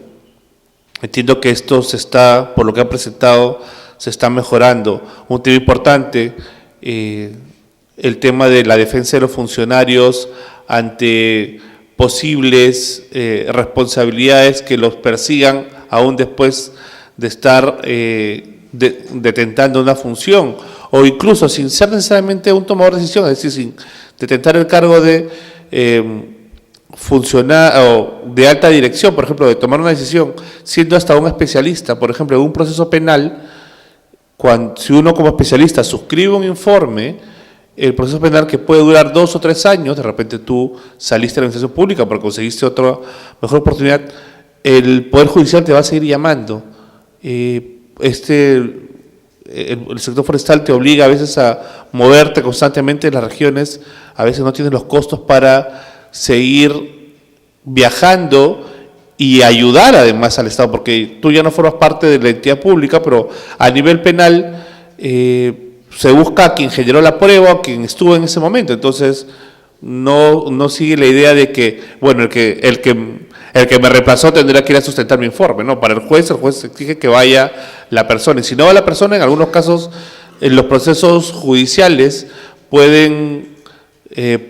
Entiendo que esto se está, por lo que han presentado, se está mejorando. Un tema importante, el tema de la defensa de los funcionarios ante posibles responsabilidades que los persigan aún después de estar detentando una función, o incluso sin ser necesariamente un tomador de decisión, es decir, sin detentar el cargo de funcionar o de alta dirección, por ejemplo, de tomar una decisión, siendo hasta un especialista, por ejemplo, en un proceso penal, si uno como especialista suscribe un informe, el proceso penal que puede durar 2 o 3 años, de repente tú saliste de la administración pública porque conseguiste otra mejor oportunidad, el Poder Judicial te va a seguir llamando. El sector forestal te obliga a veces a moverte constantemente en las regiones, a veces no tienes los costos para seguir viajando y ayudar además al Estado, porque tú ya no formas parte de la entidad pública, pero a nivel penal se busca a quien generó la prueba, a quien estuvo en ese momento. Entonces no sigue la idea de que, bueno, el que me reemplazó tendrá que ir a sustentar mi informe, ¿no? Para el juez exige que vaya la persona, y si no va la persona, en algunos casos, en los procesos judiciales pueden,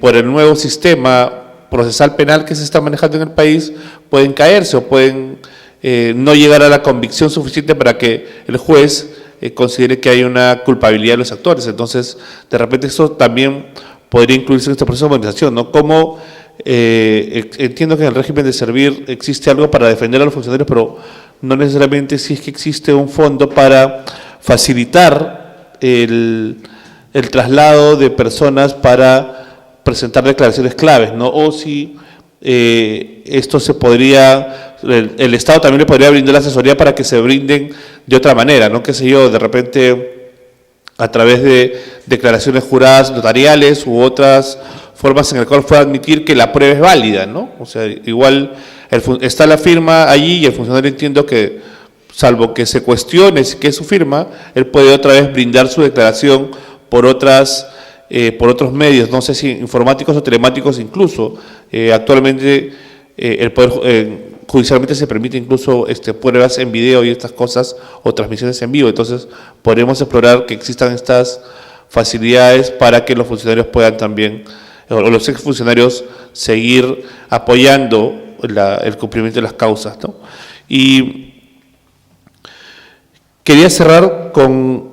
por el nuevo sistema procesal penal que se está manejando en el país, pueden caerse o pueden no llegar a la convicción suficiente para que el juez considere que hay una culpabilidad de los actores. Entonces, de repente eso también podría incluirse en este proceso de modernización, ¿no? Como entiendo que en el régimen de servir existe algo para defender a los funcionarios, pero no necesariamente si es que existe un fondo para facilitar el traslado de personas para presentar declaraciones claves, ¿no? O si esto se podría, el Estado también le podría brindar la asesoría para que se brinden de otra manera, ¿no? Qué sé yo, de repente a través de declaraciones juradas notariales u otras formas en las cuales pueda admitir que la prueba es válida, ¿no? O sea, igual está la firma allí y el funcionario, entiendo que, salvo que se cuestione que es su firma, él puede otra vez brindar su declaración por otros medios, no sé si informáticos o telemáticos incluso. Actualmente el Poder judicialmente se permite incluso pruebas en video y estas cosas, o transmisiones en vivo. Entonces podremos explorar que existan estas facilidades para que los funcionarios puedan también, o los exfuncionarios, seguir apoyando el cumplimiento de las causas, ¿no? Y quería cerrar con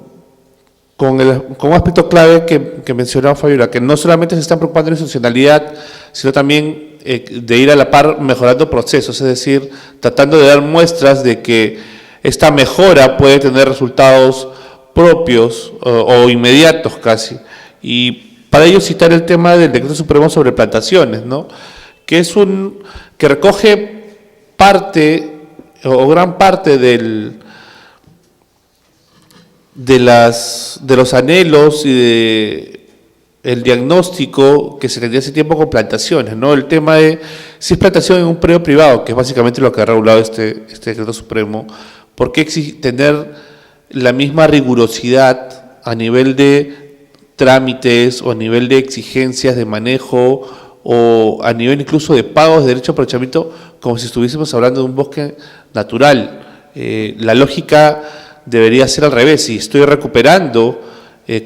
un aspecto clave que mencionaba Fabiola, que no solamente se están preocupando en la institucionalidad, sino también de ir a la par mejorando procesos, es decir, tratando de dar muestras de que esta mejora puede tener resultados propios o inmediatos casi. Y para ello citar el tema del Decreto Supremo sobre plantaciones, ¿no? Que recoge parte o gran parte de los anhelos y el diagnóstico que se tenía hace tiempo con plantaciones, ¿no? El tema de si es plantación en un predio privado, que es básicamente lo que ha regulado este Decreto Supremo, ¿por qué tener la misma rigurosidad a nivel de trámites o a nivel de exigencias de manejo o a nivel incluso de pagos de derecho de aprovechamiento, como si estuviésemos hablando de un bosque natural. La lógica debería ser al revés. Si estoy recuperando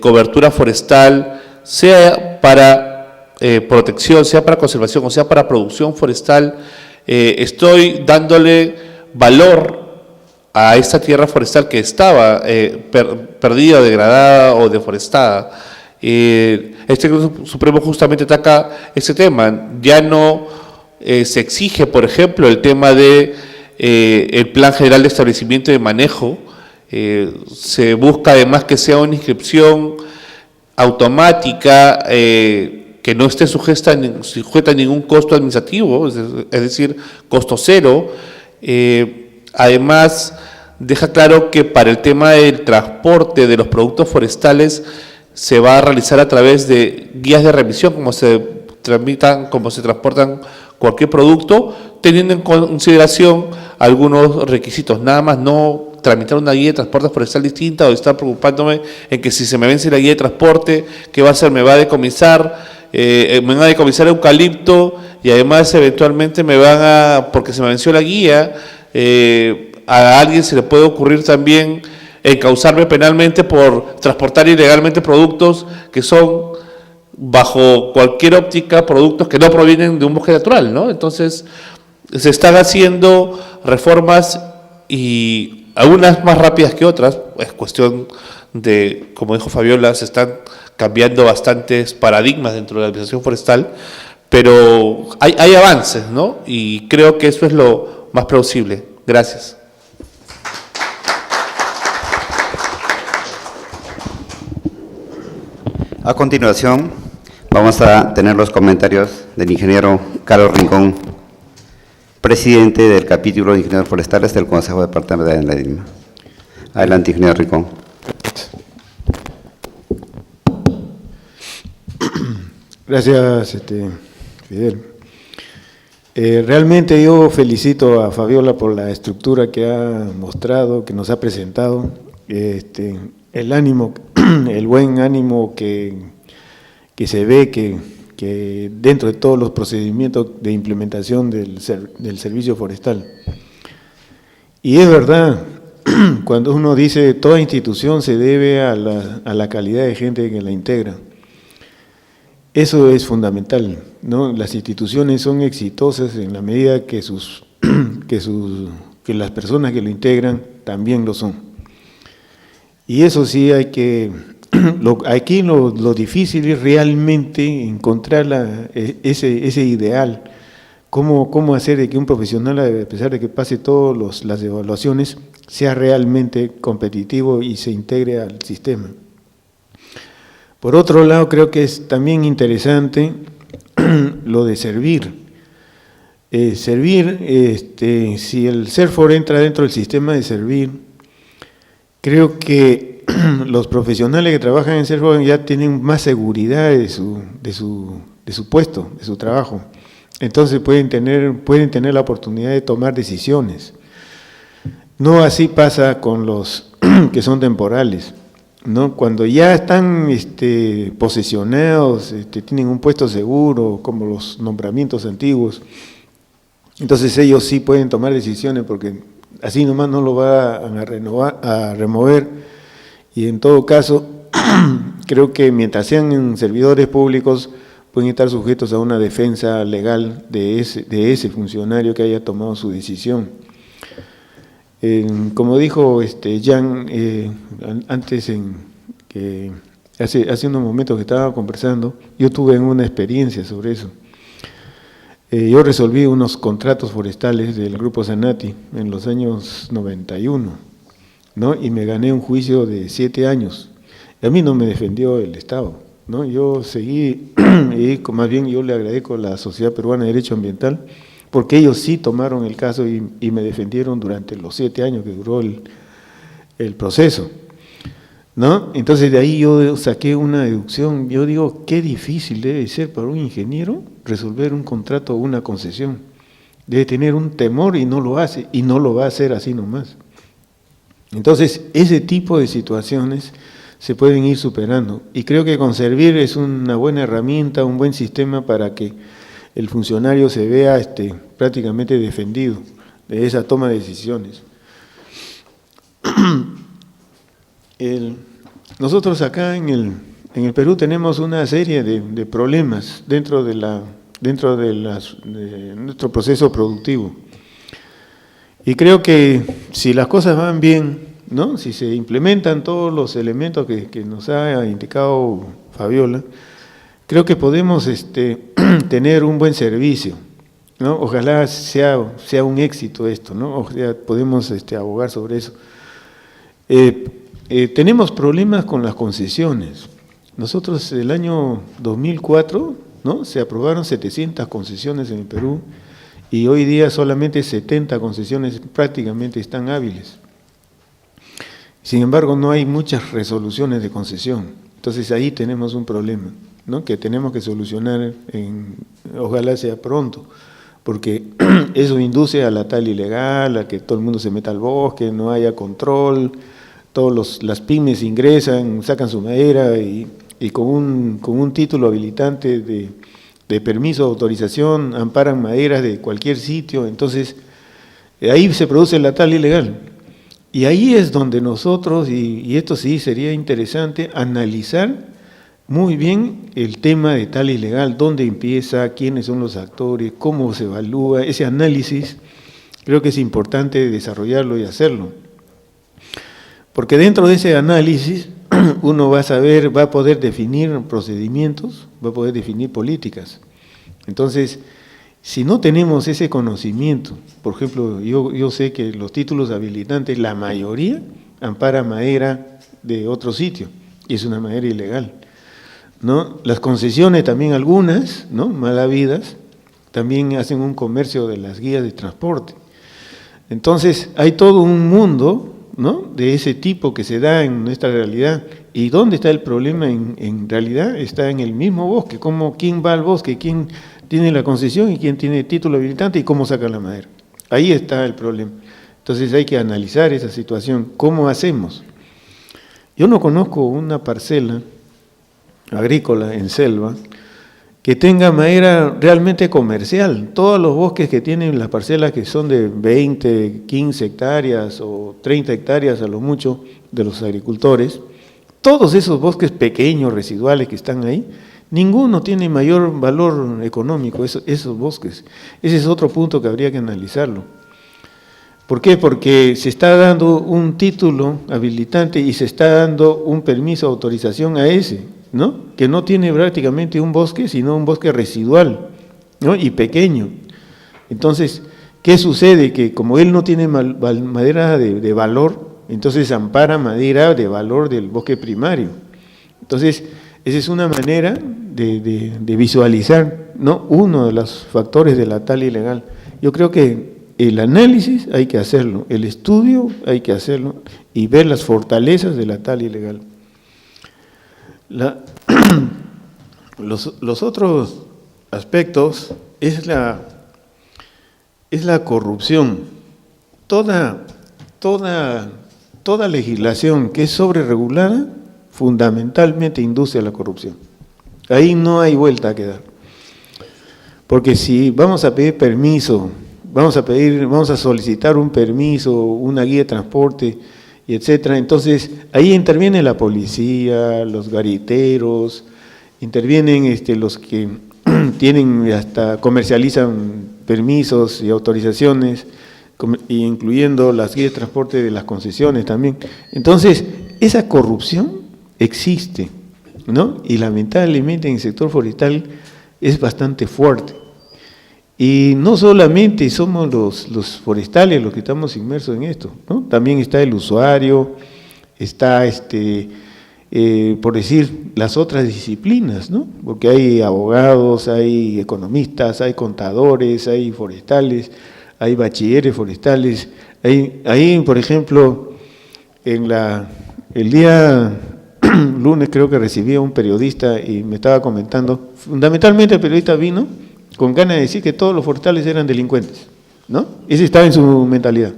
cobertura forestal, sea para protección, sea para conservación o sea para producción forestal, estoy dándole valor a esta tierra forestal que estaba perdida, degradada o deforestada. Este Supremo justamente ataca ese tema. Ya no se exige, por ejemplo, el tema de el Plan General de Establecimiento y de Manejo. Se busca además que sea una inscripción automática, que no esté sujeta a ningún costo administrativo, es decir, costo cero. Además, deja claro que para el tema del transporte de los productos forestales se va a realizar a través de guías de remisión, como se transportan cualquier producto, teniendo en consideración algunos requisitos. Nada más no tramitar una guía de transporte forestal distinta o estar preocupándome en que si se me vence la guía de transporte, ¿qué va a hacer? Me va a decomisar eucalipto y además eventualmente me van a, porque se me venció la guía, a alguien se le puede ocurrir también encausarme penalmente por transportar ilegalmente productos que son, bajo cualquier óptica, productos que no provienen de un bosque natural, ¿no? Entonces, se están haciendo reformas y algunas más rápidas que otras, es cuestión de, como dijo Fabiola, se están cambiando bastantes paradigmas dentro de la administración forestal, pero hay avances, ¿no? Y creo que eso es lo más plausible. Gracias. A continuación, vamos a tener los comentarios del ingeniero Carlos Rincón, presidente del capítulo de ingenieros forestales del Consejo Departamental de la Lima. Adelante, ingeniero Rincón. Gracias, Fidel. Realmente yo felicito a Fabiola por la estructura que ha mostrado, que nos ha presentado, el ánimo, el buen ánimo que se ve que dentro de todos los procedimientos de implementación del servicio forestal. Y es verdad, cuando uno dice toda institución se debe a la calidad de gente que la integra. Eso es fundamental, ¿no? Las instituciones son exitosas en la medida que las personas que lo integran también lo son. Y eso sí hay que, aquí lo difícil es realmente encontrar ese ideal, cómo hacer de que un profesional, a pesar de que pase todas las evaluaciones, sea realmente competitivo y se integre al sistema. Por otro lado, creo que es también interesante lo de servir. Si el CERFOR entra dentro del sistema de servir, creo que los profesionales que trabajan en CERFOR ya tienen más seguridad de su puesto, de su trabajo. Entonces pueden tener la oportunidad de tomar decisiones. No así pasa con los que son temporales, ¿no? Cuando ya están posesionados, tienen un puesto seguro, como los nombramientos antiguos, entonces ellos sí pueden tomar decisiones porque así nomás no lo van a remover, y en todo caso creo que mientras sean servidores públicos pueden estar sujetos a una defensa legal de ese funcionario que haya tomado su decisión. Como dijo Jan antes, hace unos momentos que estaba conversando, yo tuve una experiencia sobre eso. Yo resolví unos contratos forestales del Grupo Sanati en los años 91, ¿no? Y me gané un juicio de 7 años. A mí no me defendió el Estado, ¿no? Yo seguí, y más bien yo le agradezco a la Sociedad Peruana de Derecho Ambiental, porque ellos sí tomaron el caso y me defendieron durante los 7 años que duró el proceso, ¿no? Entonces de ahí yo saqué una deducción. Yo digo, qué difícil debe ser para un ingeniero resolver un contrato o una concesión. Debe tener un temor y no lo hace, y no lo va a hacer así nomás. Entonces, ese tipo de situaciones se pueden ir superando. Y creo que Conservir es una buena herramienta, un buen sistema para que el funcionario se vea prácticamente defendido de esa toma de decisiones. Nosotros acá en el Perú tenemos una serie de problemas dentro de nuestro proceso productivo. Y creo que si las cosas van bien, ¿no? Si se implementan todos los elementos que nos ha indicado Fabiola, creo que podemos tener un buen servicio, ¿no? Ojalá sea un éxito esto, ¿no? O sea, podemos abogar sobre eso. Tenemos problemas con las concesiones. Nosotros el año 2004, ¿no? Se aprobaron 700 concesiones en el Perú y hoy día solamente 70 concesiones prácticamente están hábiles. Sin embargo, no hay muchas resoluciones de concesión. Entonces ahí tenemos un problema, ¿no? Que tenemos que solucionar, ojalá sea pronto, porque eso induce a la tala ilegal, a que todo el mundo se meta al bosque, no haya control, las pymes ingresan, sacan su madera y con un título habilitante de permiso de autorización amparan maderas de cualquier sitio. Entonces ahí se produce la tala ilegal. Y ahí es donde nosotros, y esto sí sería interesante, analizar muy bien el tema de tala ilegal, dónde empieza, quiénes son los actores, cómo se evalúa, ese análisis, creo que es importante desarrollarlo y hacerlo. Porque dentro de ese análisis uno va a poder definir procedimientos, va a poder definir políticas. Entonces, si no tenemos ese conocimiento, por ejemplo, yo sé que los títulos habilitantes, la mayoría ampara madera de otro sitio, y es una madera ilegal, ¿no? Las concesiones también algunas, ¿no? Mal habidas, también hacen un comercio de las guías de transporte. Entonces, hay todo un mundo, ¿no? De ese tipo que se da en nuestra realidad. ¿Y dónde está el problema? En realidad está en el mismo bosque, quién va al bosque, quién tiene la concesión y quién tiene título habilitante y cómo saca la madera. Ahí está el problema. Entonces hay que analizar esa situación. ¿Cómo hacemos? Yo no conozco una parcela agrícola en selva que tenga madera realmente comercial. Todos los bosques que tienen las parcelas que son de 20, 15 hectáreas o 30 hectáreas a lo mucho de los agricultores, todos esos bosques pequeños, residuales que están ahí, ninguno tiene mayor valor económico, esos bosques. Ese es otro punto que habría que analizarlo. ¿Por qué? Porque se está dando un título habilitante y se está dando un permiso de autorización a ese, ¿no? Que no tiene prácticamente un bosque, sino un bosque residual, ¿no? Y pequeño. Entonces, ¿qué sucede? Que como él no tiene madera de valor, entonces ampara madera de valor del bosque primario. Entonces, esa es una manera de visualizar, ¿no? Uno de los factores de la tala ilegal. Yo creo que el análisis hay que hacerlo, el estudio hay que hacerlo y ver las fortalezas de la tala ilegal. Los otros aspectos es la corrupción. Toda legislación que es sobreregulada fundamentalmente induce a la corrupción. Ahí no hay vuelta a quedar. Porque si vamos a pedir permiso, vamos a solicitar un permiso, una guía de transporte, y etcétera, entonces ahí interviene la policía, los gariteros, intervienen los que tienen hasta comercializan permisos y autorizaciones, incluyendo las guías de transporte de las concesiones también. Entonces, esa corrupción existe, ¿no? Y lamentablemente en el sector forestal es bastante fuerte. Y no solamente somos los forestales los que estamos inmersos en esto, ¿no? También está el usuario, está, por decir, las otras disciplinas, ¿no? Porque hay abogados, hay economistas, hay contadores, hay forestales, hay bachilleres forestales. Ahí, por ejemplo, el día lunes creo que recibí a un periodista y me estaba comentando, fundamentalmente el periodista vino con ganas de decir que todos los forestales eran delincuentes, ¿no? Ese estaba en su mentalidad.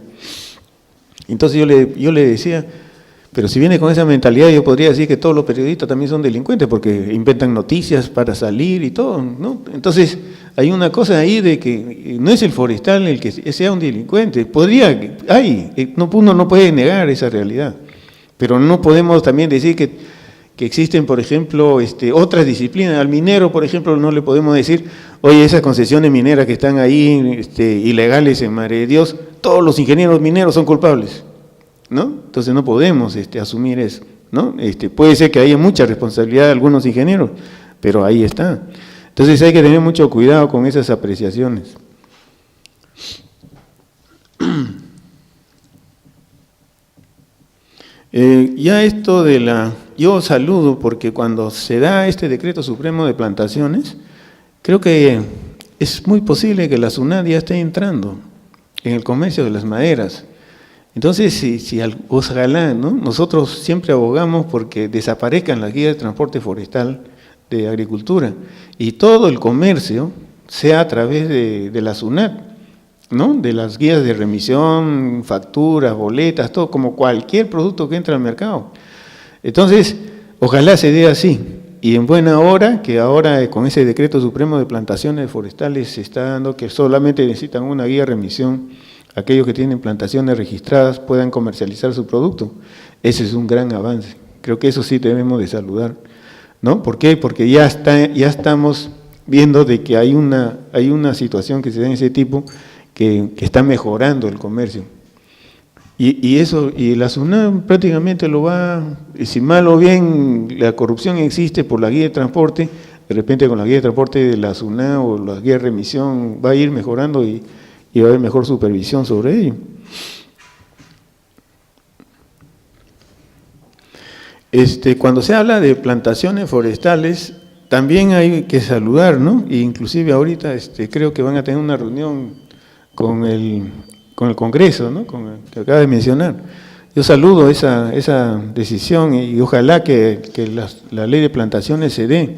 Entonces yo le decía, Pero si viene con esa mentalidad, yo podría decir que todos los periodistas también son delincuentes, porque inventan noticias para salir y todo, ¿no? Entonces, hay una cosa ahí de que no es el forestal el que sea un delincuente. Uno no puede negar esa realidad. Pero no podemos también decir que existen, por ejemplo, otras disciplinas. Al minero, por ejemplo, no le podemos decir, oye, esas concesiones mineras que están ahí ilegales en Madre de Dios, todos los ingenieros mineros son culpables, ¿no? Entonces no podemos asumir eso, ¿no? Puede ser que haya mucha responsabilidad de algunos ingenieros, pero ahí está. Entonces hay que tener mucho cuidado con esas apreciaciones. Ya esto yo saludo porque cuando se da este decreto supremo de plantaciones, creo que es muy posible que la SUNAT ya esté entrando en el comercio de las maderas. Entonces, ojalá, ¿no? Nosotros siempre abogamos porque desaparezcan las guías de transporte forestal de agricultura y todo el comercio sea a través de la SUNAT, ¿no? De las guías de remisión, facturas, boletas, todo, como cualquier producto que entra al mercado. Entonces, ojalá se dé así, y en buena hora, que ahora con ese decreto supremo de plantaciones forestales se está dando que solamente necesitan una guía de remisión, aquellos que tienen plantaciones registradas puedan comercializar su producto. Ese es un gran avance, creo que eso sí debemos de saludar, ¿no? ¿Por qué? Porque ya estamos viendo de que hay una situación que se da en ese tipo, que está mejorando el comercio. Y la SUNAT prácticamente lo va, si mal o bien la corrupción existe por la guía de transporte, de repente con la guía de transporte de la SUNAT o la guía de remisión va a ir mejorando y va a haber mejor supervisión sobre ello. Cuando se habla de plantaciones forestales, también hay que saludar, ¿no? E inclusive ahorita creo que van a tener una reunión con el Congreso, ¿no? Con el que acaba de mencionar. Yo saludo esa decisión y ojalá que la ley de plantaciones se dé.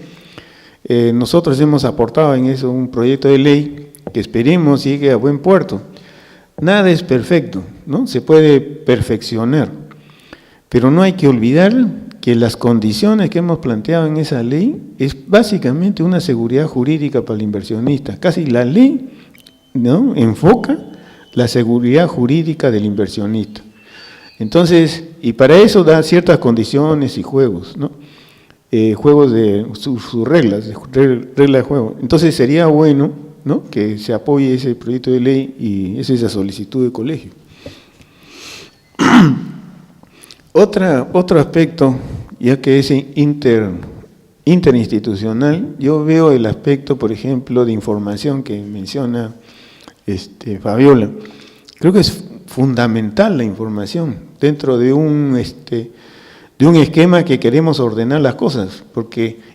Nosotros hemos aportado en eso un proyecto de ley que esperemos llegue a buen puerto. Nada es perfecto, ¿no? Se puede perfeccionar, pero no hay que olvidar que las condiciones que hemos planteado en esa ley es básicamente una seguridad jurídica para el inversionista. Casi la ley, ¿no?, enfoca la seguridad jurídica del inversionista. Entonces, y para eso da ciertas condiciones y juegos, ¿no? Juegos de sus reglas, reglas de juego. Entonces sería bueno, ¿no?, que se apoye ese proyecto de ley y esa solicitud de colegio. Otro aspecto, ya que es interinstitucional, yo veo el aspecto, por ejemplo, de información que menciona Fabiola. Creo que es fundamental la información dentro de un esquema que queremos ordenar las cosas,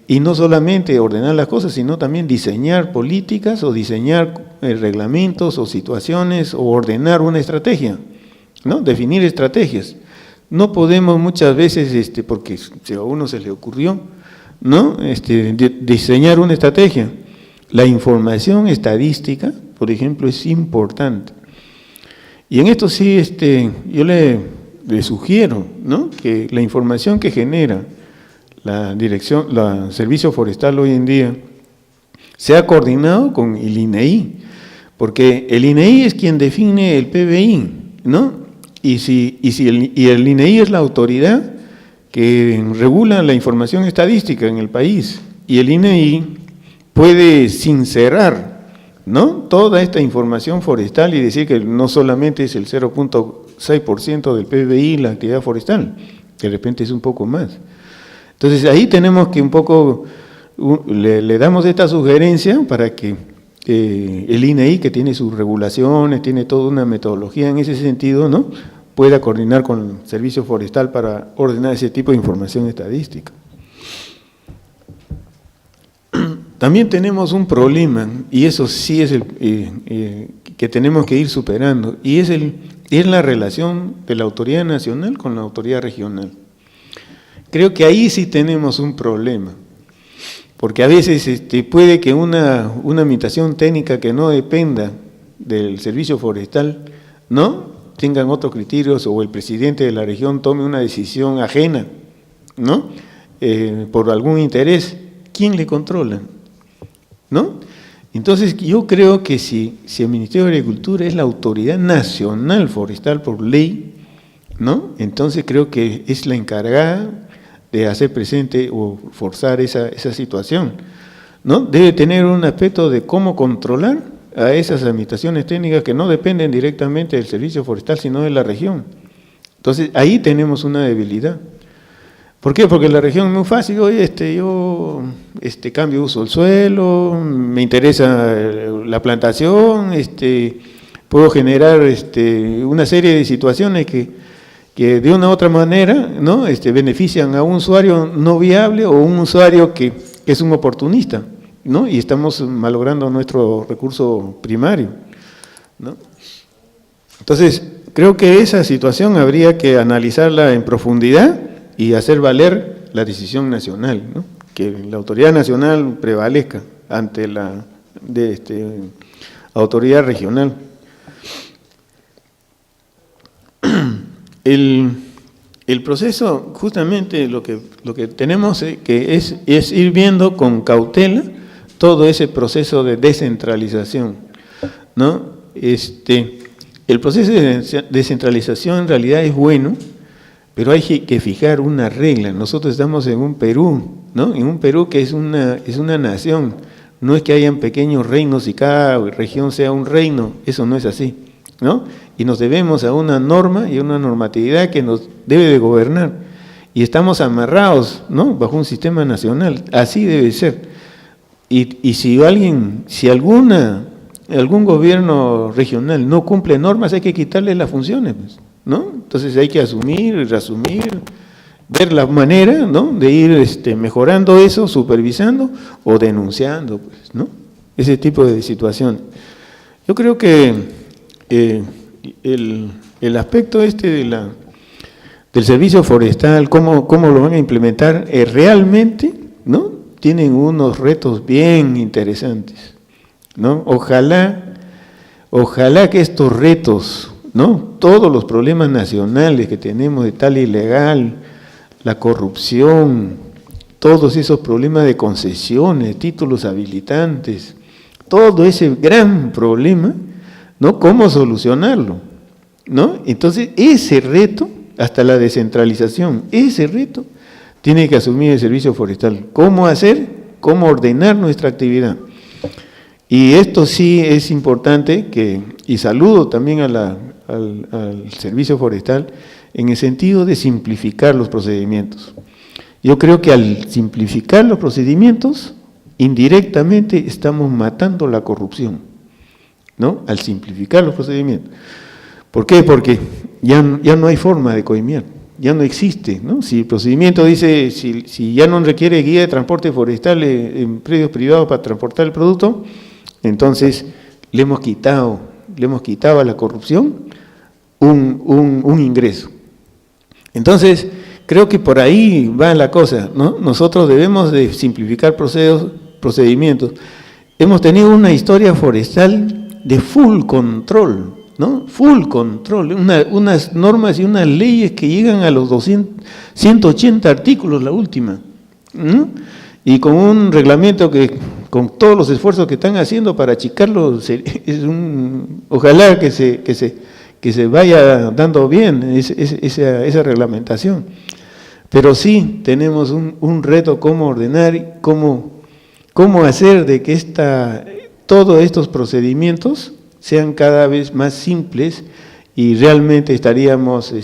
y no solamente ordenar las cosas, sino también diseñar políticas o diseñar reglamentos o situaciones o ordenar una estrategia, ¿no? Definir estrategias. No podemos muchas veces, porque a uno se le ocurrió, ¿no?, diseñar una estrategia. La información estadística, por ejemplo, es importante. Y en esto sí, yo le sugiero, ¿no?, que la información que genera la Servicio Forestal hoy en día sea coordinado con el INEI, porque el INEI es quien define el PBI, ¿no? Y el INEI es la autoridad que regula la información estadística en el país, y el INEI puede sincerar, ¿no?, toda esta información forestal y decir que no solamente es el 0.6% del PBI la actividad forestal, que de repente es un poco más. Entonces ahí tenemos que un poco, le damos esta sugerencia para que el INEI, que tiene sus regulaciones, tiene toda una metodología en ese sentido, ¿no?, pueda coordinar con el Servicio Forestal para ordenar ese tipo de información estadística. También tenemos un problema, y eso sí es que tenemos que ir superando, y es la relación de la autoridad nacional con la autoridad regional. Creo que ahí sí tenemos un problema, porque a veces puede que una administración técnica que no dependa del Servicio Forestal, ¿no?, tengan otros criterios o el presidente de la región tome una decisión ajena, ¿no? Por algún interés, ¿quién le controla? ¿No? Entonces, yo creo que si el Ministerio de Agricultura es la autoridad nacional forestal por ley, ¿no? Entonces creo que es la encargada de hacer presente o forzar esa situación, ¿no? Debe tener un aspecto de cómo controlar a esas administraciones técnicas que no dependen directamente del servicio forestal, sino de la región. Entonces, ahí tenemos una debilidad. ¿Por qué? Porque la región es muy fácil. Oye, yo cambio uso del suelo, me interesa la plantación, puedo generar una serie de situaciones que de una u otra manera, ¿no? Benefician a un usuario no viable o un usuario que es un oportunista, ¿no? Y estamos malogrando nuestro recurso primario, ¿no? Entonces, creo que esa situación habría que analizarla en profundidad y hacer valer la decisión nacional, ¿no? Que la autoridad nacional prevalezca ante la autoridad regional. El proceso, justamente lo que tenemos que es ir viendo con cautela todo ese proceso de descentralización, ¿no? El proceso de descentralización en realidad es bueno, pero hay que fijar una regla. Nosotros estamos en un Perú, ¿no? En un Perú que es una nación. No es que hayan pequeños reinos y cada región sea un reino, eso no es así, ¿no? Y nos debemos a una norma y a una normatividad que nos debe de gobernar. Y estamos amarrados, ¿no? Bajo un sistema nacional, así debe ser. Y si algún gobierno regional no cumple normas, hay que quitarle las funciones, pues, ¿no? Entonces hay que asumir, reasumir, ver la manera, ¿no? De ir mejorando eso, supervisando o denunciando, pues, ¿no? Ese tipo de situación. Yo creo que el aspecto del servicio forestal, cómo lo van a implementar, realmente, ¿no? Tienen unos retos bien interesantes, ¿no? Ojalá que estos retos, ¿no? Todos los problemas nacionales que tenemos de tala ilegal, la corrupción, todos esos problemas de concesiones, títulos habilitantes, todo ese gran problema, ¿no? ¿Cómo solucionarlo? ¿No? Entonces, ese reto, hasta la descentralización, ese reto tiene que asumir el servicio forestal. ¿Cómo hacer? ¿Cómo ordenar nuestra actividad? Y esto sí es importante, y saludo también al servicio forestal, en el sentido de simplificar los procedimientos. Yo creo que al simplificar los procedimientos, indirectamente estamos matando la corrupción, ¿no? Al simplificar los procedimientos. ¿Por qué? Porque ya no hay forma de coimear, ya no existe, ¿no? Si el procedimiento dice, si ya no requiere guía de transporte forestal en predios privados para transportar el producto, entonces le hemos quitado a la corrupción un ingreso. Entonces, creo que por ahí va la cosa, ¿no? Nosotros debemos de simplificar procedimientos. Hemos tenido una historia forestal de full control, ¿no? Full control, unas normas y unas leyes que llegan a los 180 artículos, la última, ¿no? Y con un reglamento que, con todos los esfuerzos que están haciendo para achicarlo, ojalá que se vaya dando bien esa reglamentación. Pero sí tenemos un reto, cómo ordenar, cómo hacer de que todos estos procedimientos sean cada vez más simples y realmente estaríamos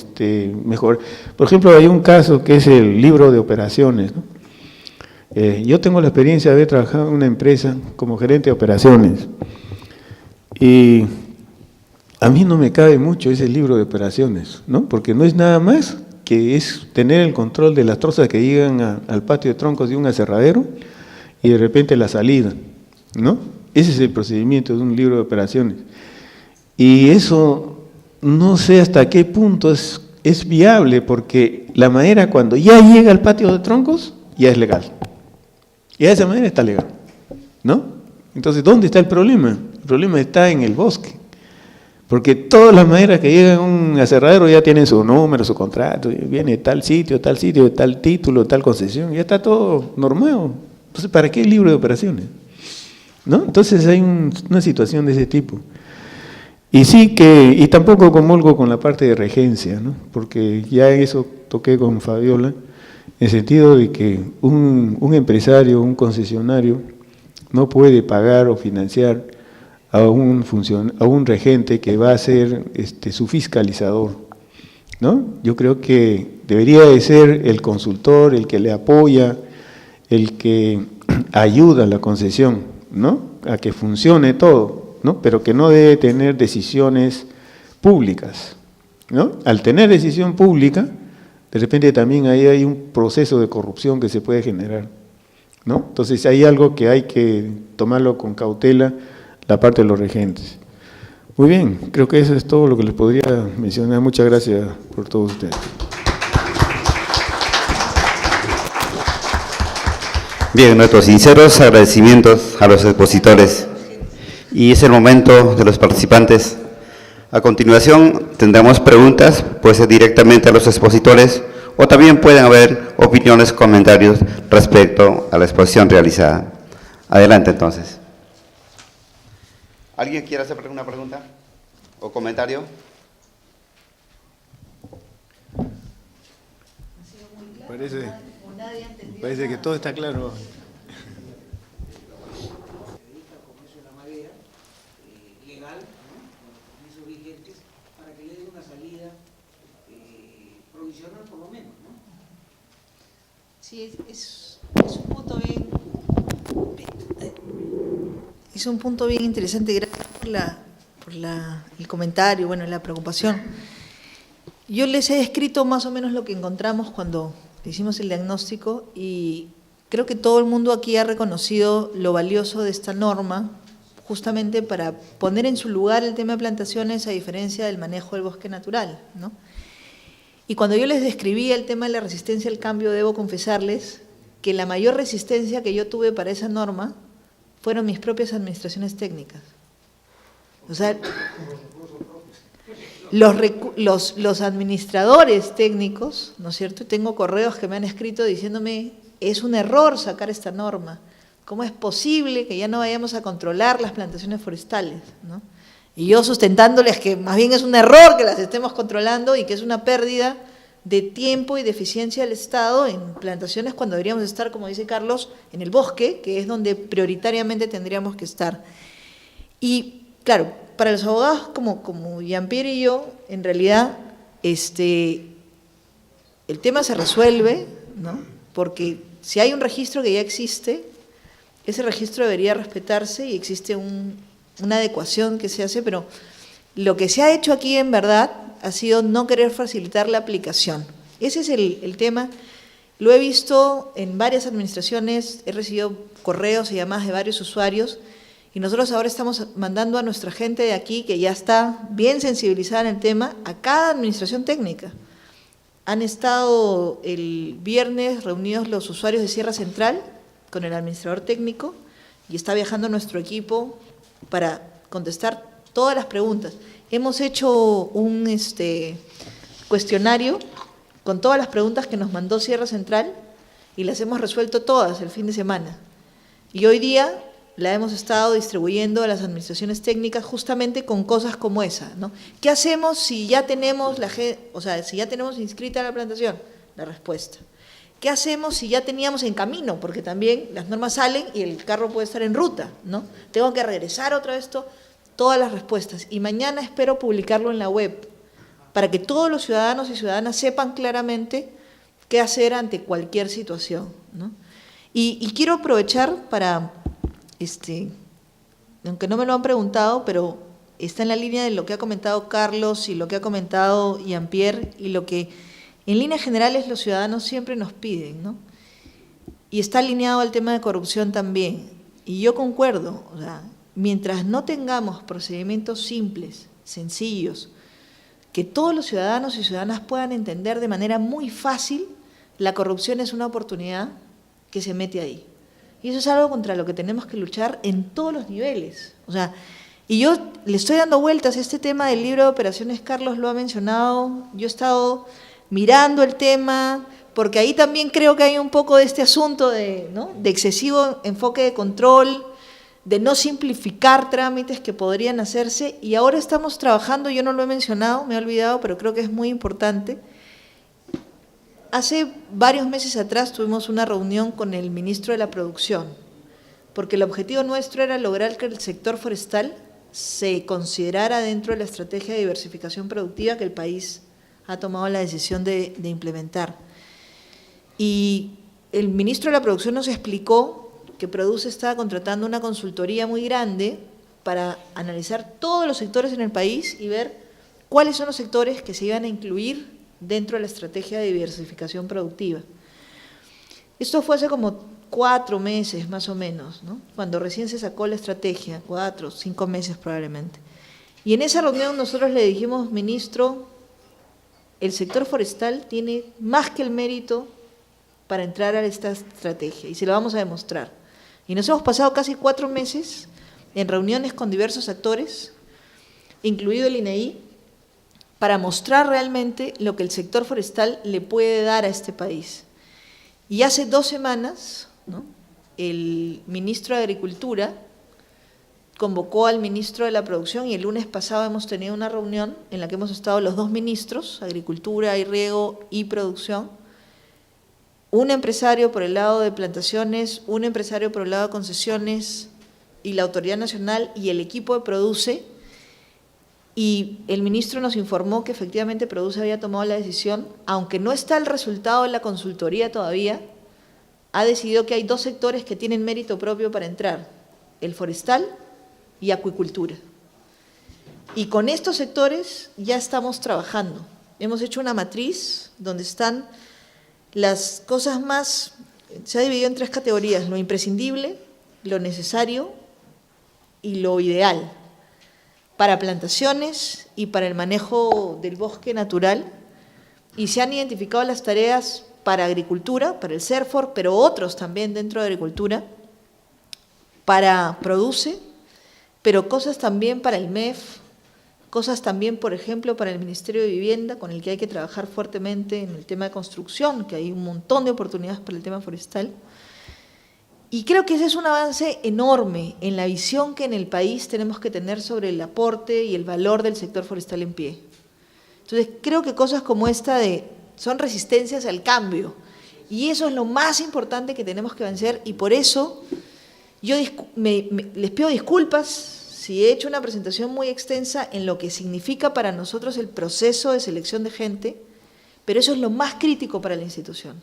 mejor. Por ejemplo, hay un caso que es el libro de operaciones, ¿no? Yo tengo la experiencia de haber trabajado en una empresa como gerente de operaciones y a mí no me cabe mucho ese libro de operaciones, ¿no? Porque no es nada más que es tener el control de las trozas que llegan al patio de troncos de un aserradero y de repente la salida, ¿no? Ese es el procedimiento de un libro de operaciones. Y eso no sé hasta qué punto es viable, porque la madera cuando ya llega al patio de troncos ya es legal. Y de esa manera está legal, ¿no? Entonces, ¿dónde está el problema? El problema está en el bosque. Porque todas las maderas que llegan a un aserradero ya tienen su número, su contrato, viene de tal sitio, de tal título, tal concesión, ya está todo normado. Entonces, ¿para qué el libro de operaciones? ¿No? Entonces hay una situación de ese tipo. Y tampoco comulgo con la parte de regencia, ¿no? Porque ya eso toqué con Fabiola, en el sentido de que un empresario, un concesionario, no puede pagar o financiar a un regente que va a ser su fiscalizador, ¿no? Yo creo que debería de ser el consultor, el que le apoya, el que ayuda a la concesión, ¿no? A que funcione todo, ¿no? Pero que no debe tener decisiones públicas, ¿no? Al tener decisión pública, de repente también ahí hay un proceso de corrupción que se puede generar, ¿no? Entonces hay algo que hay que tomarlo con cautela, la parte de los regentes. Muy bien, creo que eso es todo lo que les podría mencionar. Muchas gracias por todos ustedes. Bien, nuestros sinceros agradecimientos a los expositores. Y es el momento de los participantes. A continuación tendremos preguntas, puede ser directamente a los expositores, o también pueden haber opiniones, comentarios respecto a la exposición realizada. Adelante entonces. ¿Alguien quiere hacer una pregunta o comentario? Parece que todo está claro. Sí, es un punto bien, es un punto bien interesante. Gracias por el comentario, bueno, la preocupación. Yo les he descrito más o menos lo que encontramos cuando hicimos el diagnóstico y creo que todo el mundo aquí ha reconocido lo valioso de esta norma, justamente para poner en su lugar el tema de plantaciones a diferencia del manejo del bosque natural, ¿no? Y cuando yo les describí el tema de la resistencia al cambio, debo confesarles que la mayor resistencia que yo tuve para esa norma fueron mis propias administraciones técnicas. O sea, los administradores técnicos, ¿no es cierto? Tengo correos que me han escrito diciéndome, es un error sacar esta norma. ¿Cómo es posible que ya no vayamos a controlar las plantaciones forestales, ¿no? Y yo sustentándoles que más bien es un error que las estemos controlando y que es una pérdida de tiempo y de eficiencia del Estado en plantaciones cuando deberíamos estar, como dice Carlos, en el bosque, que es donde prioritariamente tendríamos que estar. Y claro, para los abogados como Jean-Pierre y yo, en realidad el tema se resuelve, ¿no? Porque si hay un registro que ya existe, ese registro debería respetarse y existe una adecuación que se hace, pero lo que se ha hecho aquí en verdad ha sido no querer facilitar la aplicación. Ese es el tema. Lo he visto en varias administraciones, he recibido correos y llamadas de varios usuarios y nosotros ahora estamos mandando a nuestra gente de aquí, que ya está bien sensibilizada en el tema, a cada administración técnica. Han estado el viernes reunidos los usuarios de Sierra Central con el administrador técnico y está viajando nuestro equipo para contestar todas las preguntas. Hemos hecho un cuestionario con todas las preguntas que nos mandó Sierra Central y las hemos resuelto todas el fin de semana. Y hoy día la hemos estado distribuyendo a las administraciones técnicas justamente con cosas como esa, ¿no? ¿Qué hacemos si ya tenemos si ya tenemos inscrita la plantación? La respuesta. ¿Qué hacemos si ya teníamos en camino? Porque también las normas salen y el carro puede estar en ruta, ¿no? Tengo que regresar otra vez todas las respuestas. Y mañana espero publicarlo en la web para que todos los ciudadanos y ciudadanas sepan claramente qué hacer ante cualquier situación, ¿no? Y quiero aprovechar para, aunque no me lo han preguntado, pero está en la línea de lo que ha comentado Carlos y lo que ha comentado Jean-Pierre y lo que en líneas generales los ciudadanos siempre nos piden, ¿no? Y está alineado al tema de corrupción también. Y yo concuerdo, o sea, mientras no tengamos procedimientos simples, sencillos, que todos los ciudadanos y ciudadanas puedan entender de manera muy fácil, la corrupción es una oportunidad que se mete ahí. Y eso es algo contra lo que tenemos que luchar en todos los niveles. O sea, Y yo le estoy dando vueltas a este tema del libro de operaciones, Carlos lo ha mencionado, yo he estado mirando el tema, porque ahí también creo que hay un poco de este asunto de, ¿no?, de excesivo enfoque de control, de no simplificar trámites que podrían hacerse, y ahora estamos trabajando, yo no lo he mencionado, me he olvidado, pero creo que es muy importante. Hace varios meses atrás tuvimos una reunión con el ministro de la Producción, porque el objetivo nuestro era lograr que el sector forestal se considerara dentro de la estrategia de diversificación productiva que el país ha tomado la decisión de implementar. Y el ministro de la Producción nos explicó que Produce estaba contratando una consultoría muy grande para analizar todos los sectores en el país y ver cuáles son los sectores que se iban a incluir dentro de la estrategia de diversificación productiva. Esto fue hace como 4 meses más o menos, ¿no?, cuando recién se sacó la estrategia, 4 o 5 meses probablemente. Y en esa reunión nosotros le dijimos, ministro, el sector forestal tiene más que el mérito para entrar a esta estrategia y se lo vamos a demostrar. Y nos hemos pasado casi 4 meses en reuniones con diversos actores, incluido el INEI, para mostrar realmente lo que el sector forestal le puede dar a este país. Y hace 2 semanas, ¿no?, el ministro de Agricultura convocó al ministro de la Producción y el lunes pasado hemos tenido una reunión en la que hemos estado los 2 ministros, Agricultura y Riego y Producción, un empresario por el lado de plantaciones, un empresario por el lado de concesiones y la Autoridad Nacional y el equipo de Produce, y el ministro nos informó que efectivamente Produce había tomado la decisión, aunque no está el resultado de la consultoría todavía, ha decidido que hay 2 sectores que tienen mérito propio para entrar, el forestal y acuicultura. Y con estos sectores ya estamos trabajando. Hemos hecho una matriz donde están las cosas más, se ha dividido en 3 categorías, lo imprescindible, lo necesario y lo ideal, para plantaciones y para el manejo del bosque natural, y se han identificado las tareas para agricultura, para el CERFOR, pero otros también dentro de agricultura, para Produce, pero cosas también para el MEF, cosas también, por ejemplo, para el Ministerio de Vivienda, con el que hay que trabajar fuertemente en el tema de construcción, que hay un montón de oportunidades para el tema forestal. Y creo que ese es un avance enorme en la visión que en el país tenemos que tener sobre el aporte y el valor del sector forestal en pie. Entonces, creo que cosas como esta son resistencias al cambio, y eso es lo más importante que tenemos que vencer, y por eso yo les pido disculpas si he hecho una presentación muy extensa en lo que significa para nosotros el proceso de selección de gente, pero eso es lo más crítico para la institución.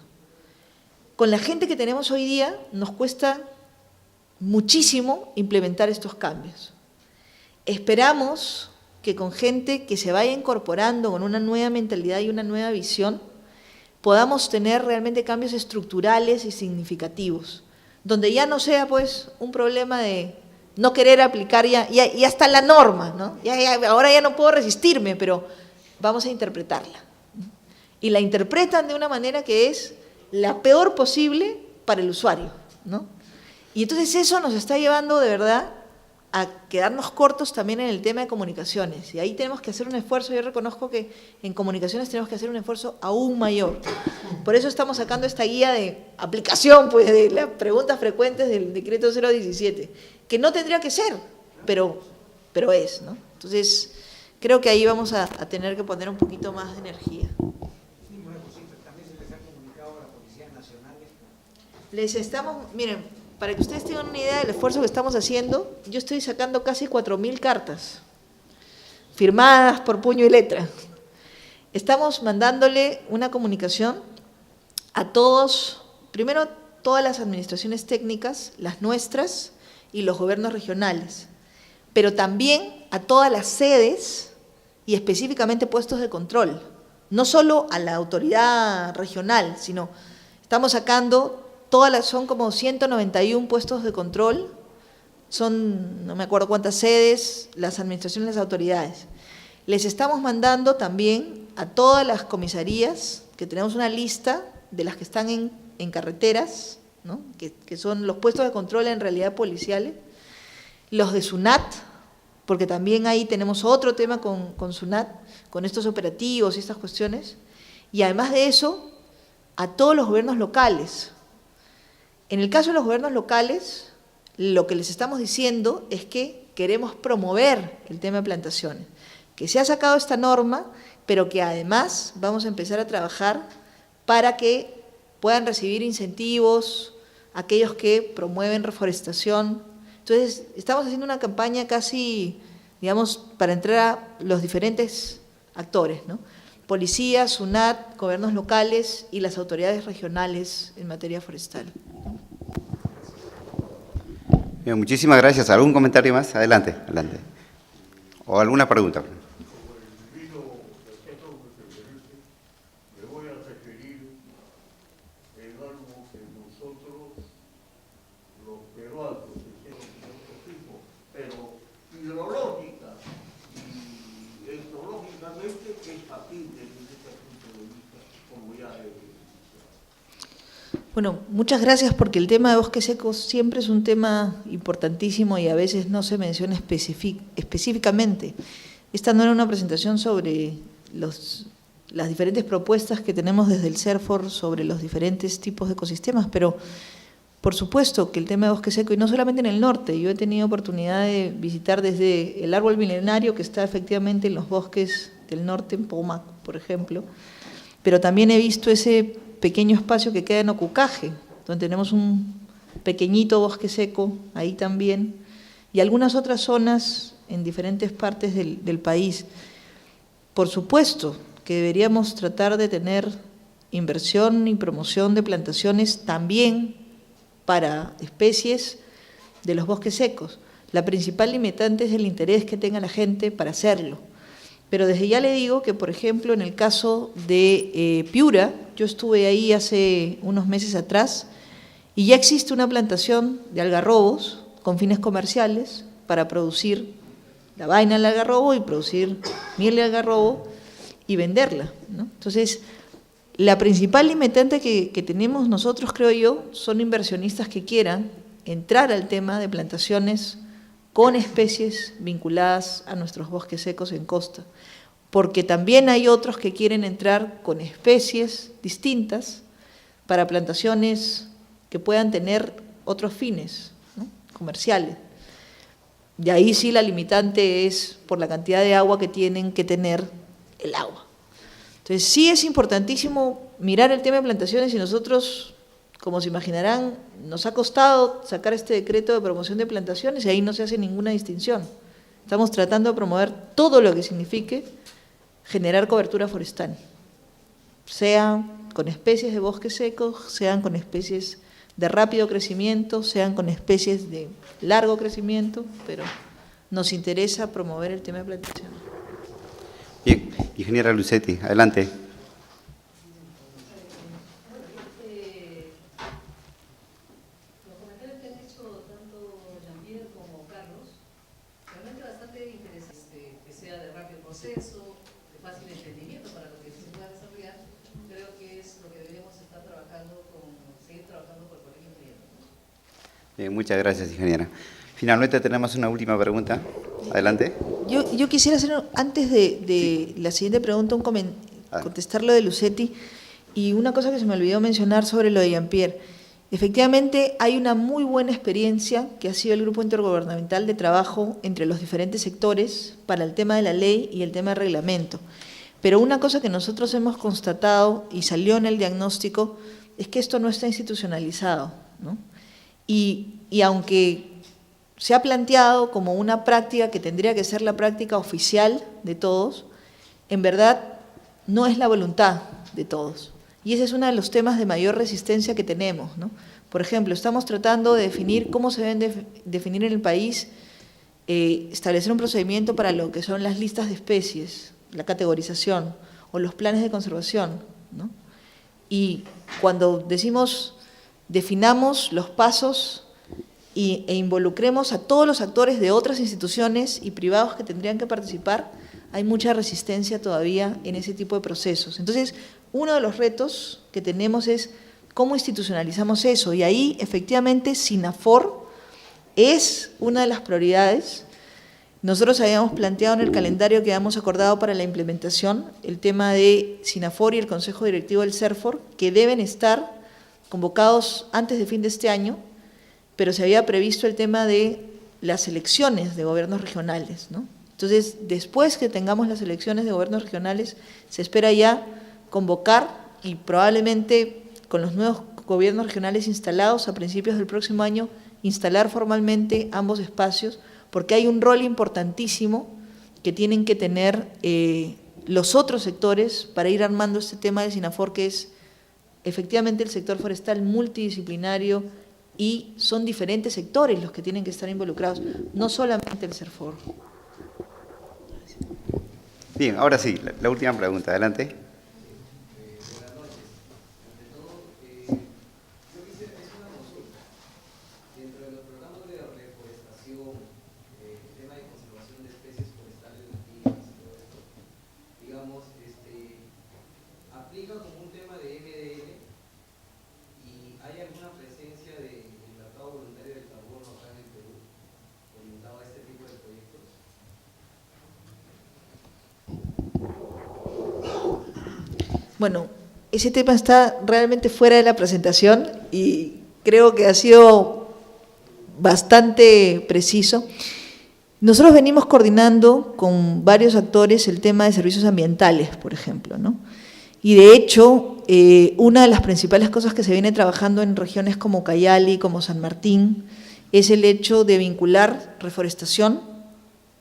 Con la gente que tenemos hoy día nos cuesta muchísimo implementar estos cambios. Esperamos que con gente que se vaya incorporando con una nueva mentalidad y una nueva visión, podamos tener realmente cambios estructurales y significativos, donde ya no sea pues un problema de no querer aplicar, ya está la norma, ¿no? Ahora ya no puedo resistirme, pero vamos a interpretarla. Y la interpretan de una manera que es la peor posible para el usuario, ¿no? Y entonces eso nos está llevando de verdad a quedarnos cortos también en el tema de comunicaciones, y ahí tenemos que hacer un esfuerzo. Yo reconozco que en comunicaciones tenemos que hacer un esfuerzo aún mayor. Por eso estamos sacando esta guía de aplicación, pues, de las preguntas frecuentes del decreto 017, que no tendría que ser, pero es, ¿no? Entonces, creo que ahí vamos a tener que poner un poquito más de energía. Les estamos, miren, para que ustedes tengan una idea del esfuerzo que estamos haciendo, yo estoy sacando casi 4.000 cartas, firmadas por puño y letra. Estamos mandándole una comunicación a todos, primero todas las administraciones técnicas, las nuestras y los gobiernos regionales, pero también a todas las sedes y específicamente puestos de control, no solo a la autoridad regional, sino estamos sacando son como 191 puestos de control, son no me acuerdo cuántas sedes, las administraciones, las autoridades. Les estamos mandando también a todas las comisarías, que tenemos una lista de las que están en carreteras, ¿no?, que son los puestos de control en realidad policiales, los de SUNAT, porque también ahí tenemos otro tema con SUNAT, con estos operativos y estas cuestiones, y además de eso, a todos los gobiernos locales. En el caso de los gobiernos locales, lo que les estamos diciendo es que queremos promover el tema de plantaciones, que se ha sacado esta norma, pero que además vamos a empezar a trabajar para que puedan recibir incentivos aquellos que promueven reforestación. Entonces, estamos haciendo una campaña casi, digamos, para entrar a los diferentes actores, ¿no? Policía, SUNAT, gobiernos locales y las autoridades regionales en materia forestal. Bien, muchísimas gracias. ¿Algún comentario más? Adelante, adelante. ¿O alguna pregunta? Bueno, muchas gracias, porque el tema de bosques secos siempre es un tema importantísimo y a veces no se menciona específicamente. Esta no era una presentación sobre las diferentes propuestas que tenemos desde el CERFOR sobre los diferentes tipos de ecosistemas, pero por supuesto que el tema de bosque seco, y no solamente en el norte, yo he tenido oportunidad de visitar desde el árbol milenario que está efectivamente en los bosques del norte, en Pomac, por ejemplo, pero también he visto ese pequeño espacio que queda en Ocucaje, donde tenemos un pequeñito bosque seco, ahí también, y algunas otras zonas en diferentes partes del país. Por supuesto que deberíamos tratar de tener inversión y promoción de plantaciones también para especies de los bosques secos. La principal limitante es el interés que tenga la gente para hacerlo. Pero desde ya le digo que, por ejemplo, en el caso de Piura, yo estuve ahí hace unos meses atrás y ya existe una plantación de algarrobos con fines comerciales para producir la vaina del algarrobo y producir miel de algarrobo y venderla, ¿no? Entonces, la principal limitante que tenemos nosotros, creo yo, son inversionistas que quieran entrar al tema de plantaciones con especies vinculadas a nuestros bosques secos en costa, porque también hay otros que quieren entrar con especies distintas para plantaciones que puedan tener otros fines, ¿no?, comerciales. Y ahí sí la limitante es por la cantidad de agua que tienen que tener el agua. Entonces sí es importantísimo mirar el tema de plantaciones, y nosotros, como se imaginarán, nos ha costado sacar este decreto de promoción de plantaciones y ahí no se hace ninguna distinción. Estamos tratando de promover todo lo que signifique generar cobertura forestal, sea con especies de bosques secos, sean con especies de rápido crecimiento, sean con especies de largo crecimiento, pero nos interesa promover el tema de plantación. Bien, ingeniera Lucetti, adelante. Bien, muchas gracias, ingeniera. Finalmente tenemos una última pregunta. Adelante. Yo quisiera hacer, antes de la siguiente pregunta, contestar lo de Lucetti, y una cosa que se me olvidó mencionar sobre lo de Jean-Pierre. Efectivamente, hay una muy buena experiencia que ha sido el Grupo Intergubernamental de Trabajo entre los diferentes sectores para el tema de la ley y el tema del reglamento. Pero una cosa que nosotros hemos constatado y salió en el diagnóstico es que esto no está institucionalizado, ¿no? Y aunque se ha planteado como una práctica que tendría que ser la práctica oficial de todos, en verdad no es la voluntad de todos. Y ese es uno de los temas de mayor resistencia que tenemos, ¿no? Por ejemplo, estamos tratando de definir cómo se deben definir en el país, establecer un procedimiento para lo que son las listas de especies, la categorización o los planes de conservación, ¿no? Y cuando decimos definamos los pasos e involucremos a todos los actores de otras instituciones y privados que tendrían que participar, hay mucha resistencia todavía en ese tipo de procesos. Entonces, uno de los retos que tenemos es cómo institucionalizamos eso, y ahí efectivamente SINAFOR es una de las prioridades. nosotros habíamos planteado en el calendario que habíamos acordado para la implementación el tema de SINAFOR y el Consejo Directivo del CERFOR, que deben estar convocados antes de fin de este año, pero se había previsto el tema de las elecciones de gobiernos regionales, ¿no? Entonces, después que tengamos las elecciones de gobiernos regionales, se espera ya convocar y probablemente con los nuevos gobiernos regionales instalados a principios del próximo año, instalar formalmente ambos espacios, porque hay un rol importantísimo que tienen que tener los otros sectores para ir armando este tema del SINAFOR, que es efectivamente el sector forestal multidisciplinario y son diferentes sectores los que tienen que estar involucrados, no solamente el CERFOR. Bien, ahora sí, la última pregunta, adelante. Bueno, ese tema está realmente fuera de la presentación y creo que ha sido bastante preciso. Nosotros venimos coordinando con varios actores el tema de servicios ambientales, por ejemplo, ¿no? Y de hecho, una de las principales cosas que se viene trabajando en regiones como Cayali, como San Martín, es el hecho de vincular reforestación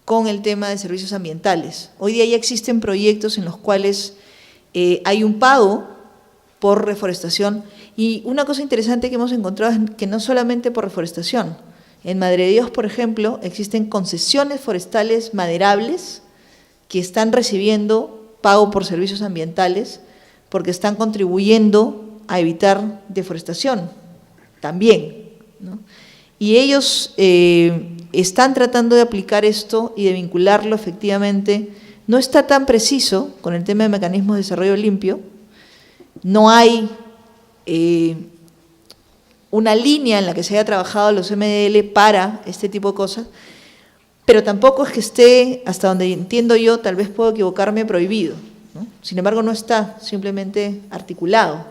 con el tema de servicios ambientales. Hoy día ya existen proyectos en los cuales hay un pago por reforestación, y una cosa interesante que hemos encontrado es que no solamente por reforestación. En Madre de Dios, por ejemplo, existen concesiones forestales maderables que están recibiendo pago por servicios ambientales porque están contribuyendo a evitar deforestación también, ¿no? Y ellos están tratando de aplicar esto y de vincularlo efectivamente. No está tan preciso con el tema de mecanismos de desarrollo limpio, no hay una línea en la que se haya trabajado los MDL para este tipo de cosas, pero tampoco es que esté, hasta donde entiendo yo, tal vez puedo equivocarme, prohibido, ¿no? Sin embargo, no está simplemente articulado.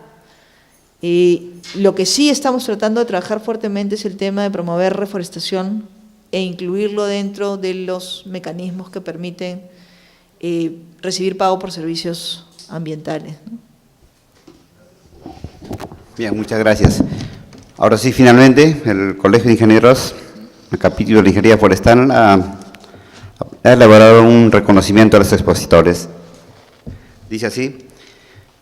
Lo que sí estamos tratando de trabajar fuertemente es el tema de promover reforestación e incluirlo dentro de los mecanismos que permiten recibir pago por servicios ambientales, ¿no? Bien, muchas gracias. Ahora sí, finalmente, el Colegio de Ingenieros, el capítulo de Ingeniería Forestal, ha elaborado un reconocimiento a los expositores. Dice así: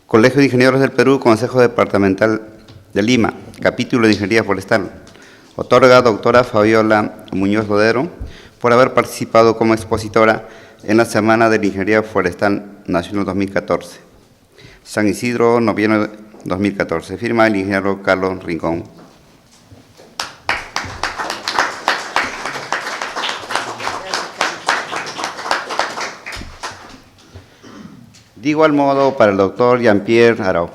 Colegio de Ingenieros del Perú, Consejo Departamental de Lima, capítulo de Ingeniería Forestal, otorga a doctora Fabiola Muñoz Lodero por haber participado como expositora en la Semana de la Ingeniería Forestal Nacional 2014. San Isidro, noviembre 2014. Firma el ingeniero Carlos Rincón. De igual modo, para el doctor Jean-Pierre Arau.